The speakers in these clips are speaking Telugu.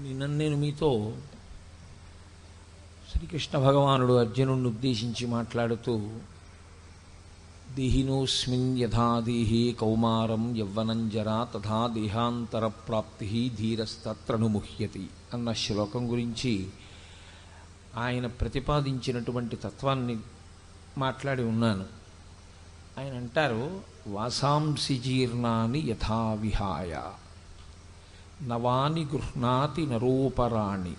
నేను మీతో శ్రీకృష్ణ భగవానుడు అర్జునుడిని ఉద్దేశించి మాట్లాడుతూ దేహినోస్మిన్ యథా దేహే కౌమారం యవ్వనం జరా తథా దేహాంతర ప్రాప్తి ధీరస్తత్రను ముహ్యతి అన్న శ్లోకం గురించి ఆయన ప్రతిపాదించినటువంటి తత్వాన్ని మాట్లాడి ఉన్నాను. ఆయన అంటారు, వాసాంసి జీర్ణాని యథా విహాయ నవాని గృహ్ణాతి నరోపరాణి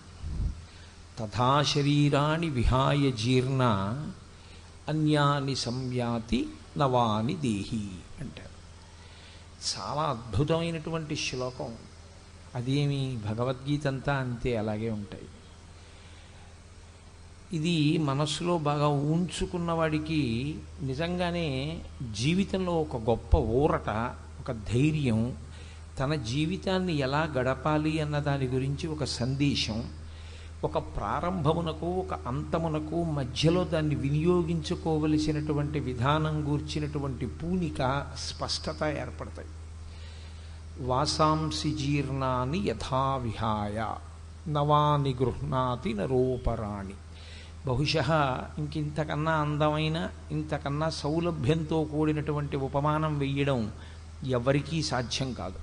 తథా శరీరాణి విహాయ జీర్ణ అన్యాని సంయాతి నవాని దేహి అంటారు. చాలా అద్భుతమైనటువంటి శ్లోకం. అదేమి భగవద్గీత అంతా అంతే, అలాగే ఉంటాయి. ఇది మనస్సులో బాగా ఊంచుకున్న వాడికి నిజంగానే జీవితంలో ఒక గొప్ప ఊరట, ఒక ధైర్యం, తన జీవితాన్ని ఎలా గడపాలి అన్న దాని గురించి ఒక సందేశం, ఒక ప్రారంభమునకు ఒక అంతమునకు మధ్యలో దాన్ని వినియోగించుకోవలసినటువంటి విధానం గూర్చినటువంటి పూనిక, స్పష్టత ఏర్పడతాయి. వాసాంసి జీర్ణాని యథా విహాయ నవాని గృహ్ణాతి నరోపరాణి. బహుశः ఇంకింతకన్నా అందమైన, ఇంతకన్నా సౌలభ్యంతో కూడినటువంటి ఉపమానం వెయ్యడం ఎవరికీ సాధ్యం కాదు.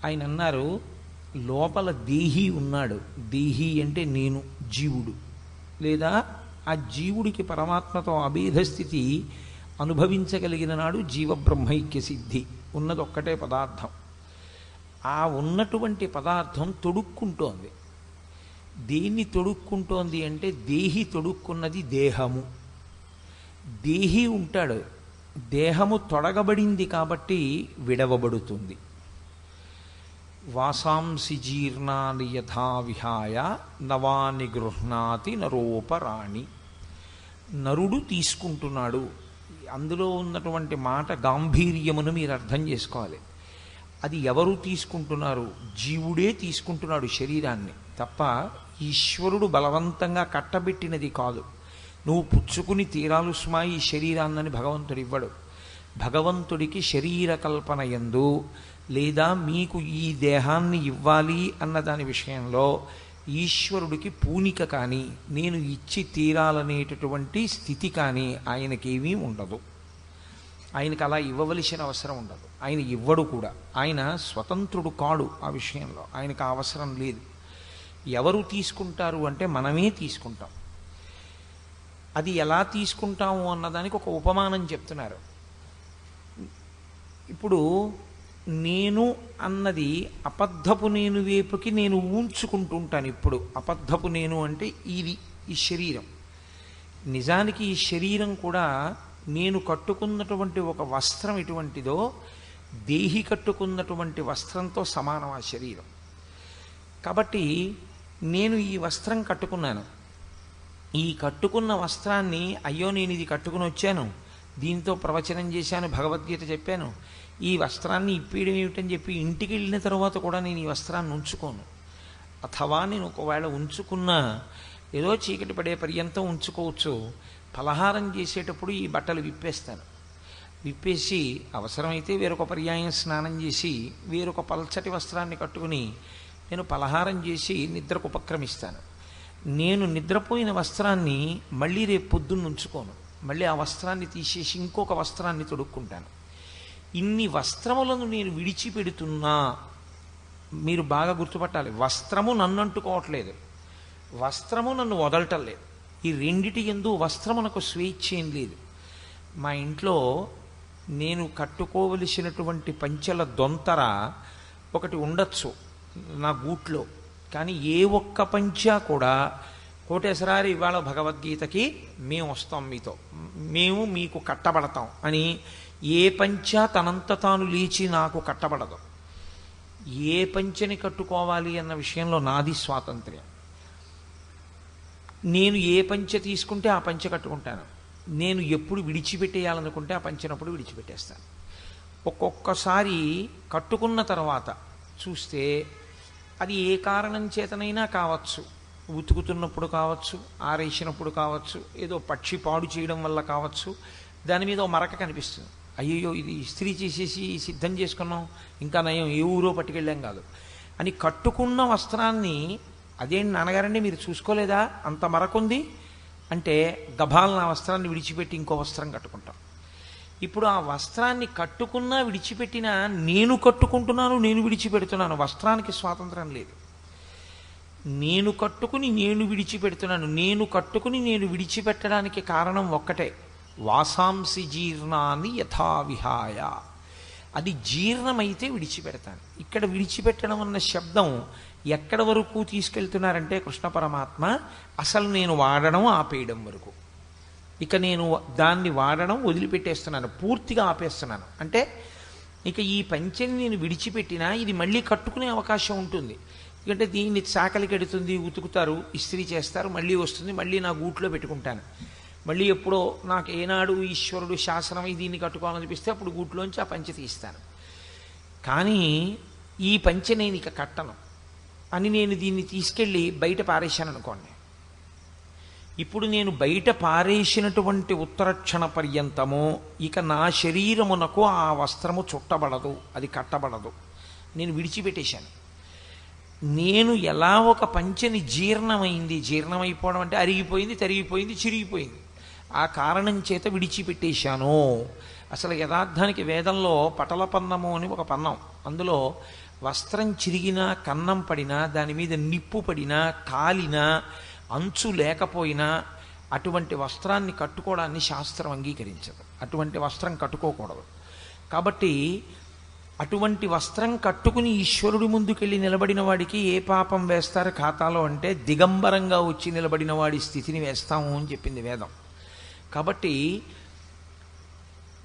ఆయన అన్నారు, లోపల దేహి ఉన్నాడు. దేహి అంటే నేను, జీవుడు, లేదా ఆ జీవుడికి పరమాత్మతో అభేద స్థితి అనుభవించగలిగిన నాడు జీవబ్రహ్మైక్య సిద్ధి. ఉన్నదొక్కటే పదార్థం. ఆ ఉన్నటువంటి పదార్థం తొడుక్కుంటోంది. దేన్ని తొడుక్కుంటోంది అంటే దేహి తొడుక్కున్నది దేహము. దేహి ఉంటాడు, దేహము తొడగబడింది కాబట్టి విడవబడుతుంది. వాసాంసి జీర్ణాని యథా విహాయ నవాని గృహ్ణాతి నరోపరాణి. నరుడు తీసుకుంటున్నాడు. అందులో ఉన్నటువంటి మాట గాంభీర్యమును మీరు అర్థం చేసుకోవాలి. అది ఎవరు తీసుకుంటున్నారు? జీవుడే తీసుకుంటున్నాడు శరీరాన్ని తప్ప ఈశ్వరుడు బలవంతంగా కట్టబెట్టినది కాదు. నువ్వు పుచ్చుకుని తీరాలు స్మా ఈ శరీరాన్నని భగవంతుడు ఇవ్వడు. భగవంతుడికి శరీర కల్పన యందు, లేదా మీకు ఈ దేహాన్ని ఇవ్వాలి అన్న దాని విషయంలో ఈశ్వరుడికి పూనిక కానీ, నేను ఇచ్చి తీరాలనేటటువంటి స్థితి కానీ ఆయనకేమీ ఉండదు. ఆయనకు అలా ఇవ్వవలసిన అవసరం ఉండదు. ఆయన ఇవ్వడు కూడా. ఆయన స్వతంత్రుడు కాడు. ఆ విషయంలో ఆయనకు అవసరం లేదు. ఎవరు తీసుకుంటారు అంటే మనమే తీసుకుంటాం. అది ఎలా తీసుకుంటాము అన్నదానికి ఒక ఉపమానం చెప్తున్నారు. ఇప్పుడు నేను అన్నది అబద్ధపు నేను వైపుకి నేను ఊంచుకుంటుంటాను. ఇప్పుడు అబద్ధపు నేను అంటే ఇది ఈ శరీరం. నిజానికి ఈ శరీరం కూడా నేను కట్టుకున్నటువంటి ఒక వస్త్రం ఎటువంటిదో దేహి కట్టుకున్నటువంటి వస్త్రంతో సమానం ఆ శరీరం. కాబట్టి నేను ఈ వస్త్రం కట్టుకున్నాను. ఈ కట్టుకున్న వస్త్రాన్ని, అయ్యో నేను ఇది కట్టుకుని వచ్చాను, దీంతో ప్రవచనం చేశాను, భగవద్గీత చెప్పాను, ఈ వస్త్రాన్ని ఇప్పేయడం ఏమిటని చెప్పి ఇంటికి వెళ్ళిన తర్వాత కూడా నేను ఈ వస్త్రాన్ని ఉంచుకోను. అథవా నేను ఒకవేళ ఉంచుకున్నా ఏదో చీకటి పడే పర్యంతం ఉంచుకోవచ్చు. ఫలహారం చేసేటప్పుడు ఈ బట్టలు విప్పేస్తాను. విప్పేసి అవసరమైతే వేరొక పర్యాయం స్నానం చేసి వేరొక పల్చటి వస్త్రాన్ని కట్టుకుని నేను పలహారం చేసి నిద్రకు ఉపక్రమిస్తాను. నేను నిద్రపోయిన వస్త్రాన్ని మళ్ళీ రేపు పొద్దున్న ఉంచుకోను. మళ్ళీ ఆ వస్త్రాన్ని తీసేసి ఇంకొక వస్త్రాన్ని తొడుక్కుంటాను. ఇన్ని వస్త్రములను నేను విడిచిపెడుతున్నా. మీరు బాగా గుర్తుపట్టాలి, వస్త్రము నన్ను అంటుకోవట్లేదు, వస్త్రము నన్ను వదలటం లేదు. ఈ రెండిటి యందు వస్త్రమునకు స్వేచ్ఛ ఏం లేదు. మా ఇంట్లో నేను కట్టుకోవలసినటువంటి పంచెల దొంతర ఒకటి ఉండొచ్చు నా గూట్లో, కానీ ఏ ఒక్క పంచా కూడా కోటేశ్వరారి ఇవాళ భగవద్గీతకి మేము వస్తాం, మీతో మేము మీకు కట్టబడతాం అని ఏ పంచా తనంత తాను లేచి నాకు కట్టబడదు. ఏ పంచని కట్టుకోవాలి అన్న విషయంలో నాది స్వాతంత్ర్యం. నేను ఏ పంచ తీసుకుంటే ఆ పంచ కట్టుకుంటాను. నేను ఎప్పుడు విడిచిపెట్టేయాలనుకుంటే ఆ పంచినప్పుడు విడిచిపెట్టేస్తాను. ఒక్కొక్కసారి కట్టుకున్న తర్వాత చూస్తే అది ఏ కారణం చేతనైనా కావచ్చు, ఉతుకుతున్నప్పుడు కావచ్చు, ఆరేసినప్పుడు కావచ్చు, ఏదో పక్షి పాడు చేయడం వల్ల కావచ్చు, దాని మీద ఓ మరక కనిపిస్తుంది. అయ్యో ఇది ఇస్త్రీ చేసేసి సిద్ధం చేసుకున్నాం, ఇంకా నయం ఏ ఊరో పట్టుకెళ్ళాం కాదు. అని కట్టుకున్న వస్త్రాన్ని అదేంటి నాన్నగారండి మీరు చూసుకోలేదా అంత మరకుంది అంటే గభాలను ఆ వస్త్రాన్ని విడిచిపెట్టి ఇంకో వస్త్రం కట్టుకుంటాం. ఇప్పుడు ఆ వస్త్రాన్ని కట్టుకున్నా విడిచిపెట్టినా నేను కట్టుకుంటున్నాను, నేను విడిచిపెడుతున్నాను. వస్త్రానికి స్వాతంత్రం లేదు. నేను కట్టుకుని నేను విడిచిపెడుతున్నాను. నేను కట్టుకుని నేను విడిచిపెట్టడానికి కారణం ఒక్కటే, వాసాంసి జీర్ణాన్ని యథావిహాయ. అది జీర్ణమైతే విడిచిపెడతాను. ఇక్కడ విడిచిపెట్టడం అన్న శబ్దం ఎక్కడ వరకు తీసుకెళ్తున్నారంటే కృష్ణ పరమాత్మ అసలు నేను వాడడం ఆపేయడం వరకు. ఇక నేను దాన్ని వాడడం వదిలిపెట్టేస్తున్నాను, పూర్తిగా ఆపేస్తున్నాను. అంటే ఇక ఈ పంచెని నేను విడిచిపెట్టినా ఇది మళ్ళీ కట్టుకునే అవకాశం ఉంటుంది. ఎందుకంటే దీన్ని చాకలికి ఎడుతుంది, ఉతుకుతారు, ఇస్త్రీ చేస్తారు, మళ్ళీ వస్తుంది, మళ్ళీ నా గూట్లో పెట్టుకుంటాను. మళ్ళీ ఎప్పుడో నాకు ఏనాడు ఈశ్వరుడు శాసనమై దీన్ని కట్టుకోవాలనిపిస్తే అప్పుడు గూట్లోంచి ఆ పంచె తీస్తాను. కానీ ఈ పంచె నేను ఇక కట్టను అని నేను దీన్ని తీసుకెళ్ళి బయట పారేశాను అనుకోండి. ఇప్పుడు నేను బయట పారేసినటువంటి ఉత్తరక్షణ పర్యంతము ఇక నా శరీరమునకు ఆ వస్త్రము చుట్టబడదు, అది కట్టబడదు, నేను విడిచిపెట్టేశాను. నేను ఎలా ఒక పంచెని జీర్ణమైంది, జీర్ణమైపోవడం అంటే అరిగిపోయింది, తరిగిపోయింది, చిరిగిపోయింది, ఆ కారణం చేత విడిచిపెట్టేశాను. అసలు యథార్థానికి వేదంలో పటలపన్నము అని ఒక పన్నం, అందులో వస్త్రం చిరిగినా, కన్నం పడినా, దాని మీద నిప్పు పడినా, కాలినా, అంచు లేకపోయినా అటువంటి వస్త్రాన్ని కట్టుకోవడాన్ని శాస్త్రం అంగీకరించదు. అటువంటి వస్త్రం కట్టుకోకూడదు. కాబట్టి అటువంటి వస్త్రం కట్టుకుని ఈశ్వరుడి ముందుకెళ్ళి నిలబడిన వాడికి ఏ పాపం వేస్తారు ఖాతాలో అంటే దిగంబరంగా వచ్చి నిలబడిన వాడి స్థితిని వేస్తాము అని చెప్పింది వేదం. కాబట్టి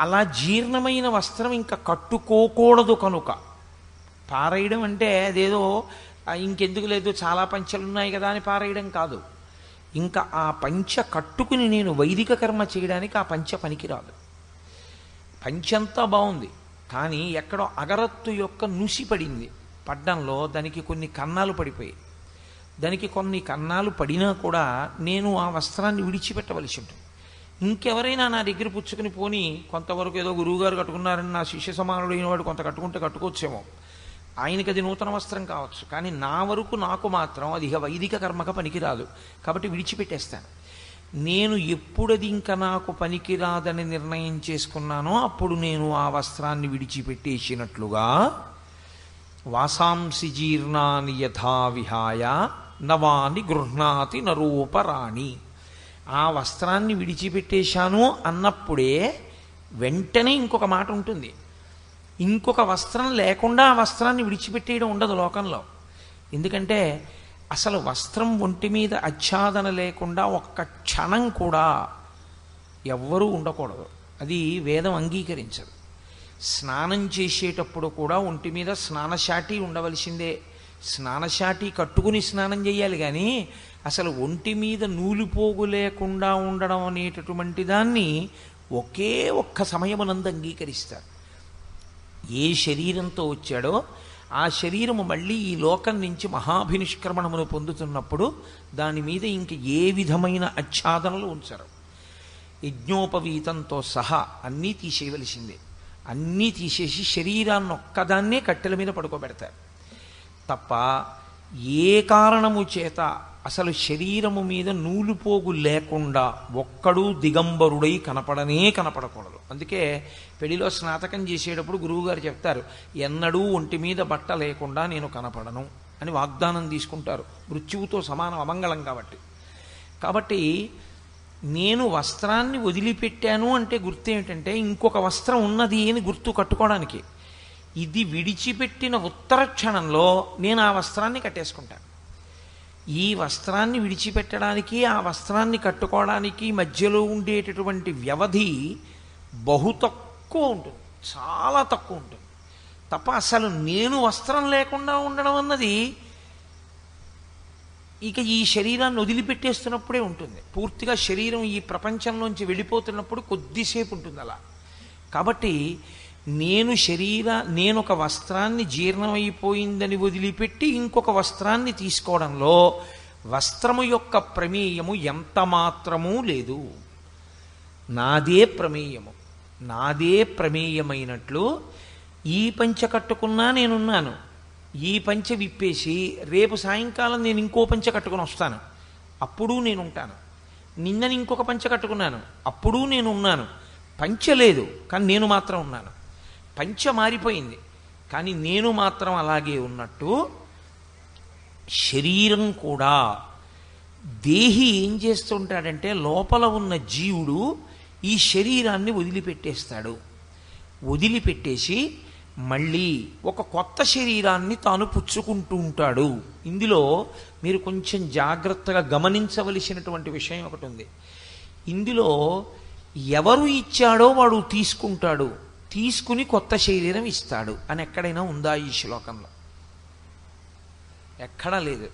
అలా జీర్ణమైన వస్త్రం ఇంకా కట్టుకోకూడదు కనుక పారేయడం అంటే అదేదో ఇంకెందుకు లేదు చాలా పంచెలున్నాయి కదా అని పారేయడం కాదు. ఇంకా ఆ పంచ కట్టుకుని నేను వైదిక కర్మ చేయడానికి ఆ పంచ పనికిరాదు. పంచంతా బాగుంది, కానీ ఎక్కడో అగరత్తు యొక్క నుసి పడింది, పడ్డంలో దానికి కొన్ని కన్నాలు పడిపోయాయి. దానికి కొన్ని కన్నాలు పడినా కూడా నేను ఆ వస్త్రాన్ని విడిచిపెట్టవలసి ఉంటుంది. ఇంకెవరైనా నా దగ్గర పుచ్చుకుని పోని కొంతవరకు ఏదో గురువుగారు కట్టుకున్నారని నా శిష్య సమానుడైన వాడు కొంత కట్టుకుంటే కట్టుకోవచ్చేమో, ఆయనకి అది నూతన వస్త్రం కావచ్చు, కానీ నా వరకు నాకు మాత్రం అది ఇక వైదిక కర్మక పనికిరాదు. కాబట్టి విడిచిపెట్టేస్తాను. నేను ఎప్పుడది ఇంకా నాకు పనికిరాదని నిర్ణయం చేసుకున్నానో అప్పుడు నేను ఆ వస్త్రాన్ని విడిచిపెట్టేసినట్లుగా వాసాంసి జీర్ణాని యథా విహాయ నవాని గృహ్ణాతి నరూపరాణి. ఆ వస్త్రాన్ని విడిచిపెట్టేశాను అన్నప్పుడే వెంటనే ఇంకొక మాట ఉంటుంది. ఇంకొక వస్త్రం లేకుండా ఆ వస్త్రాన్ని విడిచిపెట్టేయడం ఉండదు లోకంలో. ఎందుకంటే అసలు వస్త్రం ఒంటి మీద ఆచ్ఛాదన లేకుండా ఒక్క క్షణం కూడా ఎవ్వరూ ఉండకూడదు. అది వేదం అంగీకరించదు. స్నానం చేసేటప్పుడు కూడా ఒంటి మీద స్నానశాటి ఉండవలసిందే. స్నానశాటి కట్టుకుని స్నానం చేయాలి, కానీ అసలు ఒంటి మీద నూలుపోగు లేకుండా ఉండడం అనేటటువంటి దాన్ని ఒకే ఒక్క సమయమునందు అంగీకరిస్తారు. ఏ శరీరంతో వచ్చాడో ఆ శరీరము మళ్ళీ ఈ లోకం నుంచి మహాభినిష్క్రమణమును పొందుతున్నప్పుడు దాని మీద ఇంక ఏ విధమైన ఆచ్ఛాదనలు ఉంచరు. యజ్ఞోపవీతంతో సహా అన్నీ తీసేయవలసిందే. అన్నీ తీసేసి శరీరాన్ని ఒక్కదాన్నే కట్టెల మీద పడుకోబెడతారు తప్ప ఏ కారణము చేత అసలు శరీరము మీద నూలుపోగు లేకుండా ఒక్కడూ దిగంబరుడై కనపడకూడదు. అందుకే పెళ్లిలో స్నాతకం చేసేటప్పుడు గురువుగారు చెప్తారు, ఎన్నడూ ఒంటి మీద బట్ట లేకుండా నేను కనపడను అని వాగ్దానం తీసుకుంటారు. మృత్యువుతో సమానం, అమంగళం కాబట్టి నేను వస్త్రాన్ని వదిలిపెట్టాను అంటే గుర్తు ఏమిటంటే ఇంకొక వస్త్రం ఉన్నది అని గుర్తు కట్టుకోవడానికి. ఇది విడిచిపెట్టిన ఉత్తర క్షణంలో నేను ఆ వస్త్రాన్ని కట్టేసుకుంటాను. ఈ వస్త్రాన్ని విడిచిపెట్టడానికి ఆ వస్త్రాన్ని కట్టుకోవడానికి మధ్యలో ఉండేటటువంటి వ్యవధి బహు తక్కువ ఉంటుంది, చాలా తక్కువ ఉంటుంది తప్ప అసలు నేను వస్త్రం లేకుండా ఉండడం అన్నది ఇక ఈ శరీరాన్ని వదిలిపెట్టేస్తున్నప్పుడే ఉంటుంది. పూర్తిగా శరీరం ఈ ప్రపంచంలోంచి వెళ్ళిపోతున్నప్పుడు కొద్దిసేపు ఉంటుంది అలా. కాబట్టి నేను ఒక వస్త్రాన్ని జీర్ణమైపోయిందని వదిలిపెట్టి ఇంకొక వస్త్రాన్ని తీసుకోవడంలో వస్త్రము యొక్క ప్రమేయము ఎంత మాత్రమూ లేదు. నాదే ప్రమేయము, నాదే ప్రమేయమైనట్లు ఈ పంచ కట్టుకున్నా నేనున్నాను, ఈ పంచె విప్పేసి రేపు సాయంకాలం నేను ఇంకో పంచె కట్టుకుని వస్తాను, అప్పుడు నేను ఉంటాను. నిన్నని ఇంకొక పంచె కట్టుకున్నాను, అప్పుడు నేను ఉన్నాను. పంచె లేదు కానీ నేను మాత్రం ఉన్నాను. పంచె మారిపోయింది కానీ నేను మాత్రం అలాగే ఉన్నట్టు శరీరం కూడా. దేహి ఏం చేస్తుంటాడంటే లోపల ఉన్న జీవుడు ఈ శరీరాన్ని వదిలిపెట్టేస్తాడు. వదిలిపెట్టేసి మళ్ళీ ఒక కొత్త శరీరాన్ని తాను పుచ్చుకుంటూ ఉంటాడు. ఇందులో మీరు కొంచెం జాగ్రత్తగా గమనించవలసినటువంటి విషయం ఒకటి ఉంది. ఇందులో ఎవరు ఇచ్చాడో వాడు తీసుకుంటాడు, తీసుకుని కొత్త శరీరం ఇస్తాడు అని ఎక్కడైనా ఉందా ఈ శ్లోకంలో? ఎక్కడా లేదు.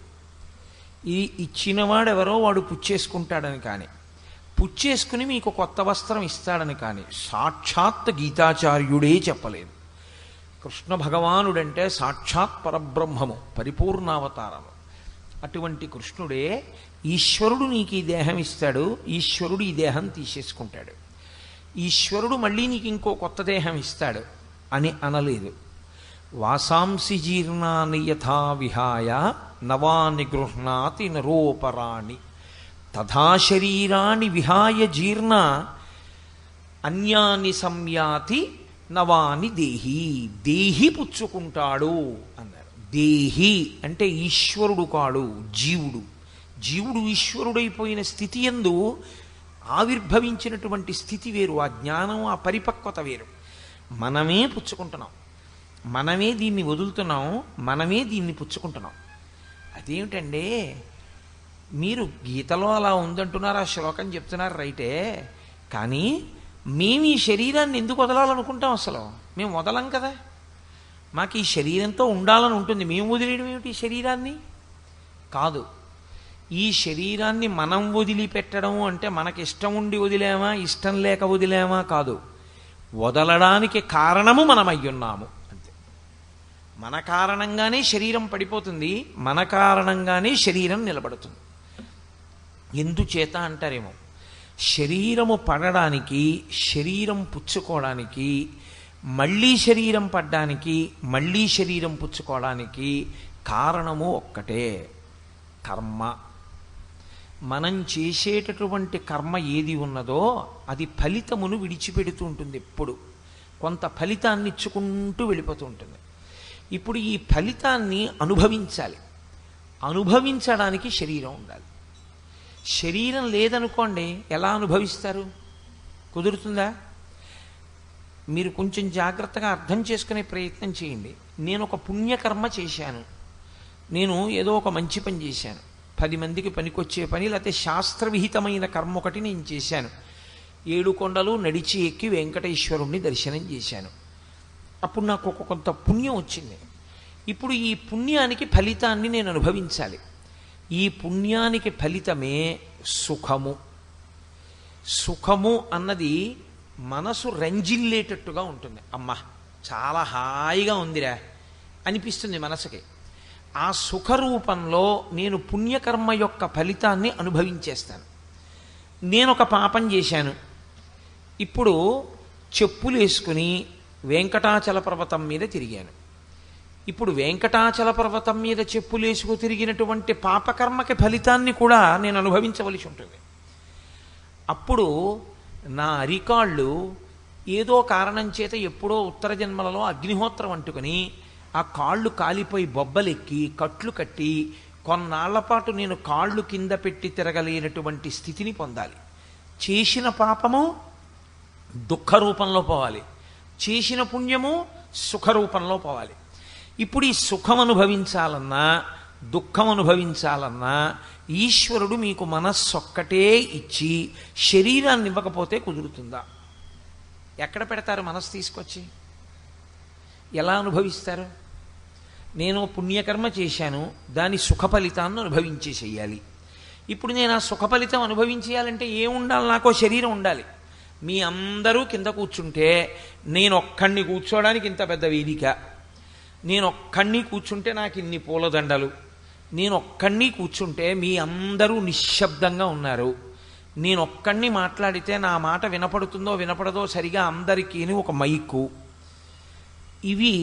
ఈ ఇచ్చినవాడెవరో వాడు పుచ్చేసుకుంటాడని కానీ, పుచ్చేసుకుని మీకు కొత్త వస్త్రం ఇస్తాడని కానీ సాక్షాత్ గీతాచార్యుడే చెప్పలేదు. కృష్ణ భగవానుడంటే సాక్షాత్ పరబ్రహ్మము, పరిపూర్ణావతారము. అటువంటి కృష్ణుడే ఈశ్వరుడు నీకు ఈ దేహం ఇస్తాడు, ఈశ్వరుడు ఈ దేహం తీసేసుకుంటాడు, ఈశ్వరుడు మళ్ళీ నీకు ఇంకో కొత్త దేహం ఇస్తాడు అని అనలేదు. వాసాంసి జీర్ణాని యథా విహాయ నవాని గృహ్ణాతి నరోపరాణి తథా శరీరాన్ని విహాయ జీర్ణ అన్యాని సంయాతి నవాని దేహి. దేహి పుచ్చుకుంటాడు అన్నారు. దేహి అంటే ఈశ్వరుడు కాడు, జీవుడు. జీవుడు ఈశ్వరుడైపోయిన స్థితి యందు ఆవిర్భవించినటువంటి స్థితి వేరు, ఆ జ్ఞానం, ఆ పరిపక్వత వేరు. మనమే పుచ్చుకుంటున్నాం, మనమే దీన్ని వదులుతున్నాం, మనమే దీన్ని పుచ్చుకుంటున్నాం. అదేమిటండి, మీరు గీతలో అలా ఉందంటున్నారు, ఆ శ్లోకం చెప్తున్నారు రైటే, కానీ మేము ఈ శరీరాన్ని ఎందుకు వదలాలనుకుంటాం? అసలు మేము వదలం కదా, మాకు ఈ శరీరంతో ఉండాలని ఉంటుంది. మేము వదిలేయడం ఏమిటి ఈ శరీరాన్ని? కాదు. ఈ శరీరాన్ని మనం వదిలిపెట్టడం అంటే మనకి ఇష్టం ఉండి వదిలేమా, ఇష్టం లేక వదిలేమా? కాదు. వదలడానికి కారణము మనం అయ్యున్నాము అంతే. మన కారణంగానే శరీరం పడిపోతుంది, మన కారణంగానే శరీరం నిలబడుతుంది. ఎందుచేత అంటారేమో, శరీరము పడడానికి, శరీరం పుచ్చుకోవడానికి, మళ్ళీ శరీరం పడ్డానికి, మళ్ళీ శరీరం పుచ్చుకోవడానికి కారణము ఒక్కటే, కర్మ. మనం చేసేటటువంటి కర్మ ఏది ఉన్నదో అది ఫలితమును విడిచిపెడుతూ ఉంటుంది. ఎప్పుడు కొంత ఫలితాన్ని ఇచ్చుకుంటూ వెళ్ళిపోతూ ఉంటుంది. ఇప్పుడు ఈ ఫలితాన్ని అనుభవించాలి, అనుభవించడానికి శరీరం ఉండాలి. శరీరం లేదనుకోండి, ఎలా అనుభవిస్తారు? కుదురుతుందా? మీరు కొంచెం జాగ్రత్తగా అర్థం చేసుకునే ప్రయత్నం చేయండి. నేను ఒక పుణ్యకర్మ చేశాను, నేను ఏదో ఒక మంచి పని చేశాను, 10 మందికి పనికొచ్చే పని, లేకపోతే శాస్త్రవిహితమైన కర్మ ఒకటి నేను చేశాను. 7 కొండలు నడిచి ఎక్కి వెంకటేశ్వరుణ్ణి దర్శనం చేశాను. అప్పుడు నాకు ఒక కొంత పుణ్యం వచ్చింది. ఇప్పుడు ఈ పుణ్యానికి ఫలితాన్ని నేను అనుభవించాలి. ఈ పుణ్యానికి ఫలితమే సుఖము. సుఖము అన్నది మనసు రంజిల్లేటట్టుగా ఉంటుంది. అమ్మా చాలా హాయిగా ఉందిరా అనిపిస్తుంది మనసుకి. ఆ సుఖరూపంలో నేను పుణ్యకర్మ యొక్క ఫలితాన్ని అనుభవించేస్తాను. నేను ఒక పాపం చేశాను, ఇప్పుడు చెప్పులు వేసుకుని వెంకటాచల పర్వతం మీద తిరిగాను. ఇప్పుడు వెంకటాచల పర్వతం మీద చెప్పులేసుకు తిరిగినటువంటి పాపకర్మకి ఫలితాన్ని కూడా నేను అనుభవించవలసి ఉంటుంది. అప్పుడు నా అరికాళ్ళు ఏదో కారణం చేత ఎప్పుడో ఉత్తర జన్మలలో అగ్నిహోత్రం అంటుకొని ఆ కాళ్ళు కాలిపోయి బొబ్బలెక్కి కట్లు కట్టి కొన్నాళ్ల పాటు నేను కాళ్ళు కింద పెట్టి తిరగలేనటువంటి స్థితిని పొందాలి. చేసిన పాపము దుఃఖ రూపంలో పోవాలి, చేసిన పుణ్యము సుఖరూపంలో పోవాలి. ఇప్పుడు ఈ సుఖం అనుభవించాలన్నా దుఃఖం అనుభవించాలన్నా ఈశ్వరుడు మీకు మనస్సొక్కటే ఇచ్చి శరీరాన్ని ఇవ్వకపోతే కుదురుతుందా? ఎక్కడ పెడతారు మనస్సు తీసుకొచ్చి? ఎలా అనుభవిస్తారు? నేను పుణ్యకర్మ చేశాను, దాని సుఖ ఫలితాన్ని అనుభవించేసేయాలి. ఇప్పుడు నేను ఆ సుఖ ఫలితం అనుభవించేయాలంటే ఏముండాలి? నాకో శరీరం ఉండాలి. మీ అందరూ కింద కూర్చుంటే నేను ఒక్కడిని కూర్చోవడానికి ఇంత పెద్ద వేదిక, నేను ఒక్కడిని కూర్చుంటే నాకు ఇన్ని పూలదండలు, నేను ఒక్కడిని కూర్చుంటే మీ అందరూ నిశ్శబ్దంగా ఉన్నారు, నేను ఒక్కడిని మాట్లాడితే నా మాట వినపడుతుందో వినపడదో సరిగా అందరికీ ఒక మైకు. ఇవి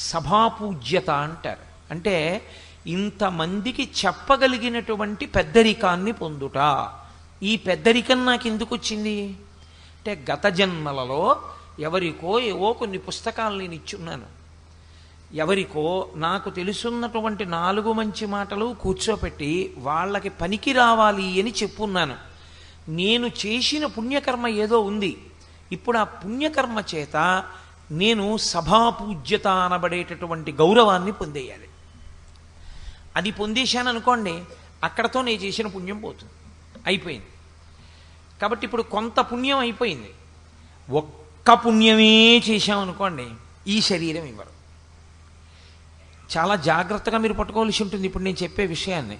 సభాపూజ్యత అంటారు. అంటే ఇంతమందికి చెప్పగలిగినటువంటి పెద్దరికాన్ని పొందుట. ఈ పెద్దరికం నాకు ఎందుకు వచ్చింది అంటే గత జన్మలలో ఎవరికో ఏవో కొన్ని పుస్తకాలు నేను ఇచ్చున్నాను. ఎవరికో నాకు తెలుసున్నటువంటి 4 మంచి మాటలు కూర్చోపెట్టి వాళ్ళకి పనికి రావాలి అని చెప్పున్నాను. నేను చేసిన పుణ్యకర్మ ఏదో ఉంది. ఇప్పుడు ఆ పుణ్యకర్మ చేత నేను సభాపూజ్యత అనబడేటటువంటి గౌరవాన్ని పొందేయాలి. అది పొందేశాను అనుకోండి, అక్కడతో నేను చేసిన పుణ్యం పోతుంది, అయిపోయింది. కాబట్టి ఇప్పుడు కొంత పుణ్యం అయిపోయింది. ఒక్క పుణ్యమే చేశామనుకోండి, ఈ శరీరం ఇవ్వరు. చాలా జాగ్రత్తగా మీరు పట్టుకోవాల్సి ఉంటుంది ఇప్పుడు నేను చెప్పే విషయాన్ని.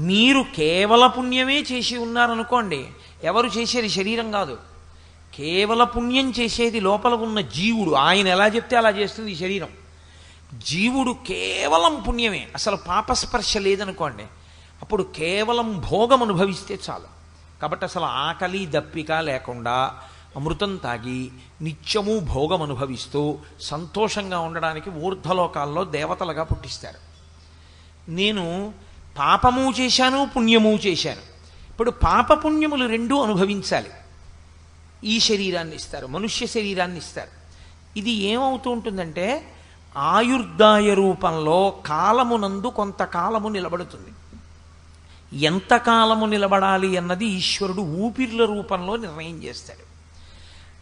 మీరు కేవల పుణ్యమే చేసి ఉన్నారనుకోండి, ఎవరు చేసేది శరీరం కాదు, కేవల పుణ్యం చేసేది లోపల ఉన్న జీవుడు. ఆయన ఎలా చెప్తే అలా చేస్తుంది ఈ శరీరం. జీవుడు కేవలం పుణ్యమే, అసలు పాపస్పర్శ లేదనుకోండి, అప్పుడు కేవలం భోగం అనుభవిస్తే చాలు. కాబట్టి అసలు ఆకలి దప్పిక లేకుండా అమృతం తాగి నిత్యము భోగం అనుభవిస్తూ సంతోషంగా ఉండడానికి ఊర్ధ్వలోకాల్లో దేవతలుగా పుట్టిస్తారు. నేను పాపము చేశాను, పుణ్యము చేశాను. ఇప్పుడు పాపపుణ్యములు రెండూ అనుభవించాలి. ఈ శరీరాన్ని ఇస్తారు, మనుష్య శరీరాన్ని ఇస్తారు. ఇది ఏమవుతూ ఉంటుందంటే ఆయుర్దాయ రూపంలో కాలమునందు కొంతకాలము నిలబడుతుంది. ఎంతకాలము నిలబడాలి అన్నది ఈశ్వరుడు ఊపిరిల రూపంలో నిర్ణయం చేస్తాడు.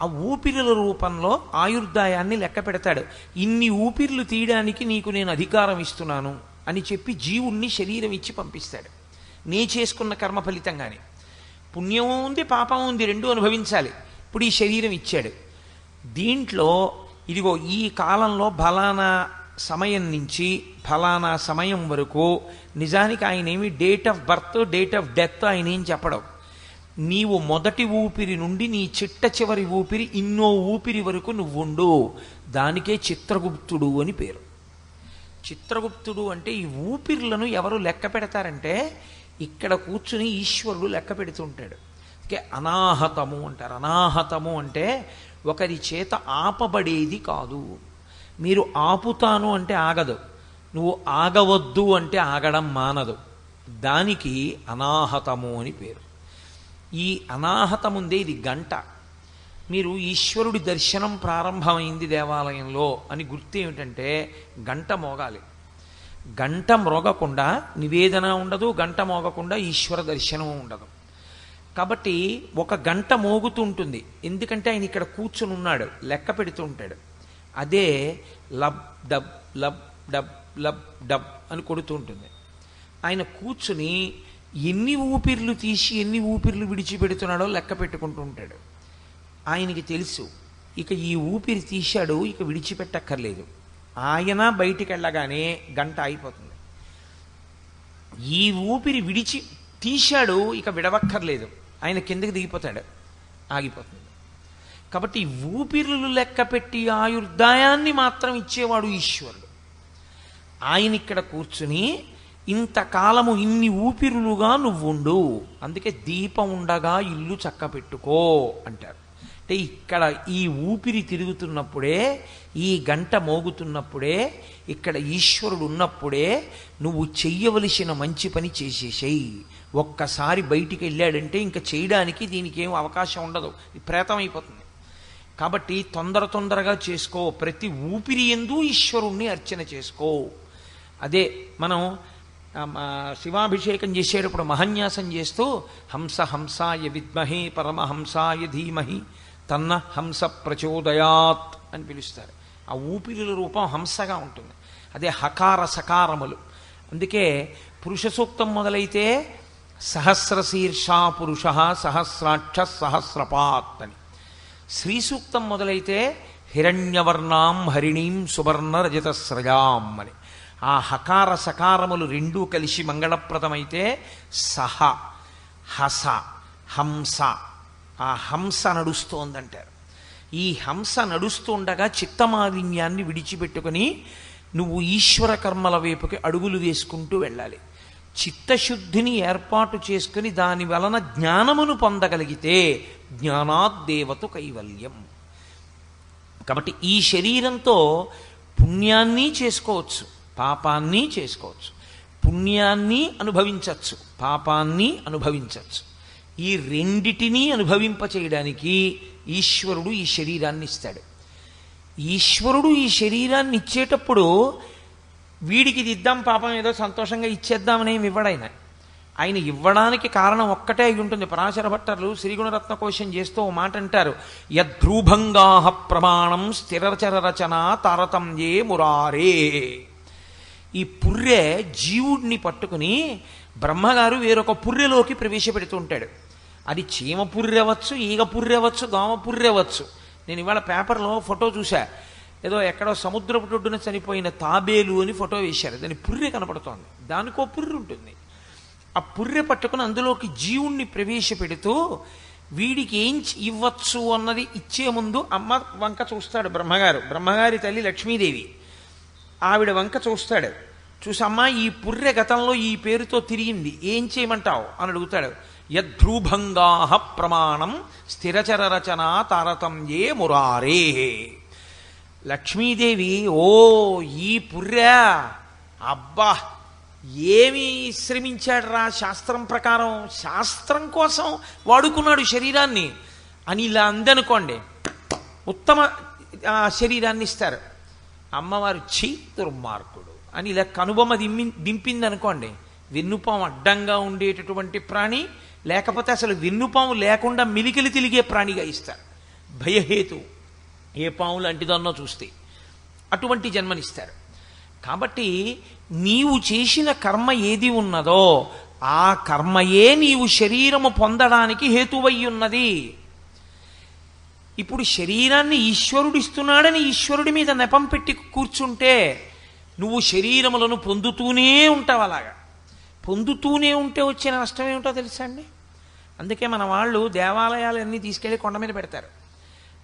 ఆ ఊపిరిల రూపంలో ఆయుర్దాయాన్ని లెక్క పెడతాడు. ఇన్ని ఊపిర్లు తీయడానికి నీకు నేను అధికారం ఇస్తున్నాను అని చెప్పి జీవుణ్ణి శరీరం ఇచ్చి పంపిస్తాడు. నే చేసుకున్న కర్మ ఫలితంగానే పుణ్యము ఉంది, పాపము ఉంది, రెండూ అనుభవించాలి. ఇప్పుడు ఈ శరీరం ఇచ్చాడు. దీంట్లో ఇదిగో ఈ కాలంలో ఫలానా సమయం నుంచి ఫలానా సమయం వరకు, నిజానికి ఆయన ఏమి date of birth date of death ఆయన ఏం చెప్పడం. నీవు మొదటి ఊపిరి నుండి నీ చిట్ట చివరి ఊపిరి ఇన్నో ఊపిరి వరకు నువ్వుండు, దానికే చిత్రగుప్తుడు అని పేరు. చిత్రగుప్తుడు అంటే ఈ ఊపిర్లను ఎవరు లెక్క పెడతారంటే ఇక్కడ కూర్చుని ఈశ్వరుడు లెక్క పెడుతుంటాడు. అనాహతము అంటారు. అనాహతము అంటే ఒకరి చేత ఆపబడేది కాదు. మీరు ఆపుతాను అంటే ఆగదు, నువ్వు ఆగవద్దు అంటే ఆగడం మానదు. దానికి అనాహతము అని పేరు. ఈ అనాహతముందే ఇది గంట. మీరు ఈశ్వరుడి దర్శనం ప్రారంభమైంది దేవాలయంలో అని గుర్తు ఏమిటంటే గంట మోగాలి. గంట మ్రోగకుండా నివేదన ఉండదు, గంట మోగకుండా ఈశ్వర దర్శనం ఉండదు. కాబట్టి ఒక గంట మోగుతూ ఉంటుంది, ఎందుకంటే ఆయన ఇక్కడ కూర్చుని ఉన్నాడు, లెక్క పెడుతూ ఉంటాడు. అదే lub dub lub dub lub dub అని కొడుతూ ఉంటుంది. ఆయన కూర్చుని ఎన్ని ఊపిర్లు తీసి ఎన్ని ఊపిర్లు విడిచిపెడుతున్నాడో లెక్క పెట్టుకుంటూ ఉంటాడు. ఆయనకి తెలుసు ఇక ఈ ఊపిరి తీశాడు, ఇక విడిచిపెట్టక్కర్లేదు. ఆయన బయటికి వెళ్ళగానే గంట అయిపోతుంది. ఈ ఊపిరి తీశాడు, ఇక విడవక్కర్లేదు, ఆయన కిందకి దిగిపోతాడు, ఆగిపోతుంది. కాబట్టి ఊపిరులు లెక్క పెట్టి ఆయుర్దాయాన్ని మాత్రం ఇచ్చేవాడు ఈశ్వరుడు. ఆయన ఇక్కడ కూర్చుని ఇంతకాలము ఇన్ని ఊపిరులుగా నువ్వుండు, అందుకే దీపం ఉండగా ఇల్లు చక్క పెట్టుకో అంటారు. అంటే ఇక్కడ ఈ ఊపిరి తిరుగుతున్నప్పుడే, ఈ గంట మోగుతున్నప్పుడే, ఇక్కడ ఈశ్వరుడు ఉన్నప్పుడే నువ్వు చెయ్యవలసిన మంచి పని చేసేసేయి. ఒక్కసారి బయటికి వెళ్ళాడంటే ఇంకా చేయడానికి దీనికి ఏం అవకాశం ఉండదు, ప్రేతం అయిపోతుంది. కాబట్టి తొందరగా చేసుకో, ప్రతి ఊపిరి యందు ఈశ్వరుణ్ణి అర్చన చేసుకో. అదే మనం శివాభిషేకం చేసేటప్పుడు మహన్యాసం చేస్తూ హంస హంసాయ విద్మహే పరమహంసాయ ధీమహి తన్న హంస ప్రచోదయాత్ అని పిలుస్తారు. ఆ ఊపిరిల రూపం హంసగా ఉంటుంది. అదే హకార సకారములు. అందుకే పురుష సూక్తం మొదలైతే సహస్రశీర్షా పురుష సహస్రాక్ష సహస్రపాత్ అని, శ్రీ సూక్తం మొదలైతే హిరణ్యవర్ణాం హరిణీం సువర్ణ రజతస్రజాం అని. ఆ హకార సకారములు రెండూ కలిసి మంగళప్రదమైతే సహ హస హంస, ఆ హంస నడుస్తోందంటారు. ఈ హంస నడుస్తూ ఉండగా చిత్తమాలిన్యాన్ని విడిచిపెట్టుకుని నువ్వు ఈశ్వర కర్మల వైపుకి అడుగులు వేసుకుంటూ వెళ్ళాలి. చిత్తశుద్ధిని ఏర్పాటు చేసుకుని దాని వలన జ్ఞానమును పొందగలిగితే జ్ఞానాద్దేవతు కైవల్యం. కాబట్టి ఈ శరీరంతో పుణ్యాన్ని చేసుకోవచ్చు, పాపాన్ని చేసుకోవచ్చు, పుణ్యాన్ని అనుభవించవచ్చు, పాపాన్ని అనుభవించవచ్చు. ఈ రెండిటినీ అనుభవింపచేయడానికి ఈశ్వరుడు ఈ శరీరాన్ని ఇస్తాడు. ఈశ్వరుడు ఈ శరీరాన్ని ఇచ్చేటప్పుడు వీడికి ఇది ఇద్దాం పాపం ఏదో సంతోషంగా ఇచ్చేద్దామని ఏమి ఇవ్వడాయన. ఆయన ఇవ్వడానికి కారణం ఒక్కటే అయి ఉంటుంది. పరాశర భట్టర్లు శ్రీగుణరత్న కోశం చేస్తూ ఓ మాట అంటారు, యద్రూభంగాహ ప్రమాణం స్థిరచర రచన తారతమ్యే మురారే. ఈ పుర్రె జీవుడిని పట్టుకుని బ్రహ్మగారు వేరొక పుర్రెలోకి ప్రవేశపెడుతూ ఉంటాడు. అది చీమ పుర్రెవచ్చు, ఈగ పుర్రెవచ్చు, దోమ పుర్రెవచ్చు. నేను ఇవాళ పేపర్లో ఫోటో చూసా, ఏదో ఎక్కడో సముద్రపు ఒడ్డున చనిపోయిన తాబేలు అని ఫోటో వేశారు. దాని పుర్రె కనపడుతోంది, దానికో పుర్రె ఉంటుంది. ఆ పుర్రె పట్టుకుని అందులోకి జీవుణ్ణి ప్రవేశపెడుతూ వీడికి ఏం ఇవ్వచ్చు అన్నది ఇచ్చే ముందు అమ్మ వంక చూస్తాడు బ్రహ్మగారు. బ్రహ్మగారి తల్లి లక్ష్మీదేవి ఆవిడ వంక చూస్తాడు. చూసి అమ్మ ఈ పుర్రె గతంలో ఈ పేరుతో తిరిగింది, ఏం చేయమంటావు అని అడుగుతాడు. యద్రూభంగాహ ప్రమాణం స్థిరచర రచన తారతమ్యే మురారే. లక్ష్మీదేవి ఓ ఈ పుర్రె, అబ్బా ఏమి శ్రమించాడు రా శాస్త్రం ప్రకారం, శాస్త్రం కోసం వాడుకున్నాడు శరీరాన్ని అని ఇలా అందనుకోండి, ఉత్తమ శరీరాన్ని ఇస్తారు. అమ్మవారు ఛీ దుర్మార్గుడు అని ఇలా కనుబొమ్మ దింపింది అనుకోండి, వెన్నుపాము అడ్డంగా ఉండేటటువంటి ప్రాణి, లేకపోతే అసలు వెన్నుపాము లేకుండా మిలికిలి తిరిగే ప్రాణిగా ఇస్తారు. భయహేతు ఏ పాము లాంటిదన్నో చూస్తే అటువంటి జన్మనిస్తారు. కాబట్టి నీవు చేసిన కర్మ ఏది ఉన్నదో ఆ కర్మయే నీవు శరీరము పొందడానికి హేతువై ఉన్నది. ఇప్పుడు శరీరాన్ని ఈశ్వరుడు ఇస్తున్నాడని ఈశ్వరుడి మీద నెపం పెట్టి కూర్చుంటే నువ్వు శరీరములను పొందుతూనే ఉంటావు. అలాగా పొందుతూనే ఉంటే వచ్చే నష్టం ఏమిటో తెలుసా అండి? అందుకే మన వాళ్ళు దేవాలయాలన్నీ తీసుకెళ్ళి కొండ మీద పెడతారు.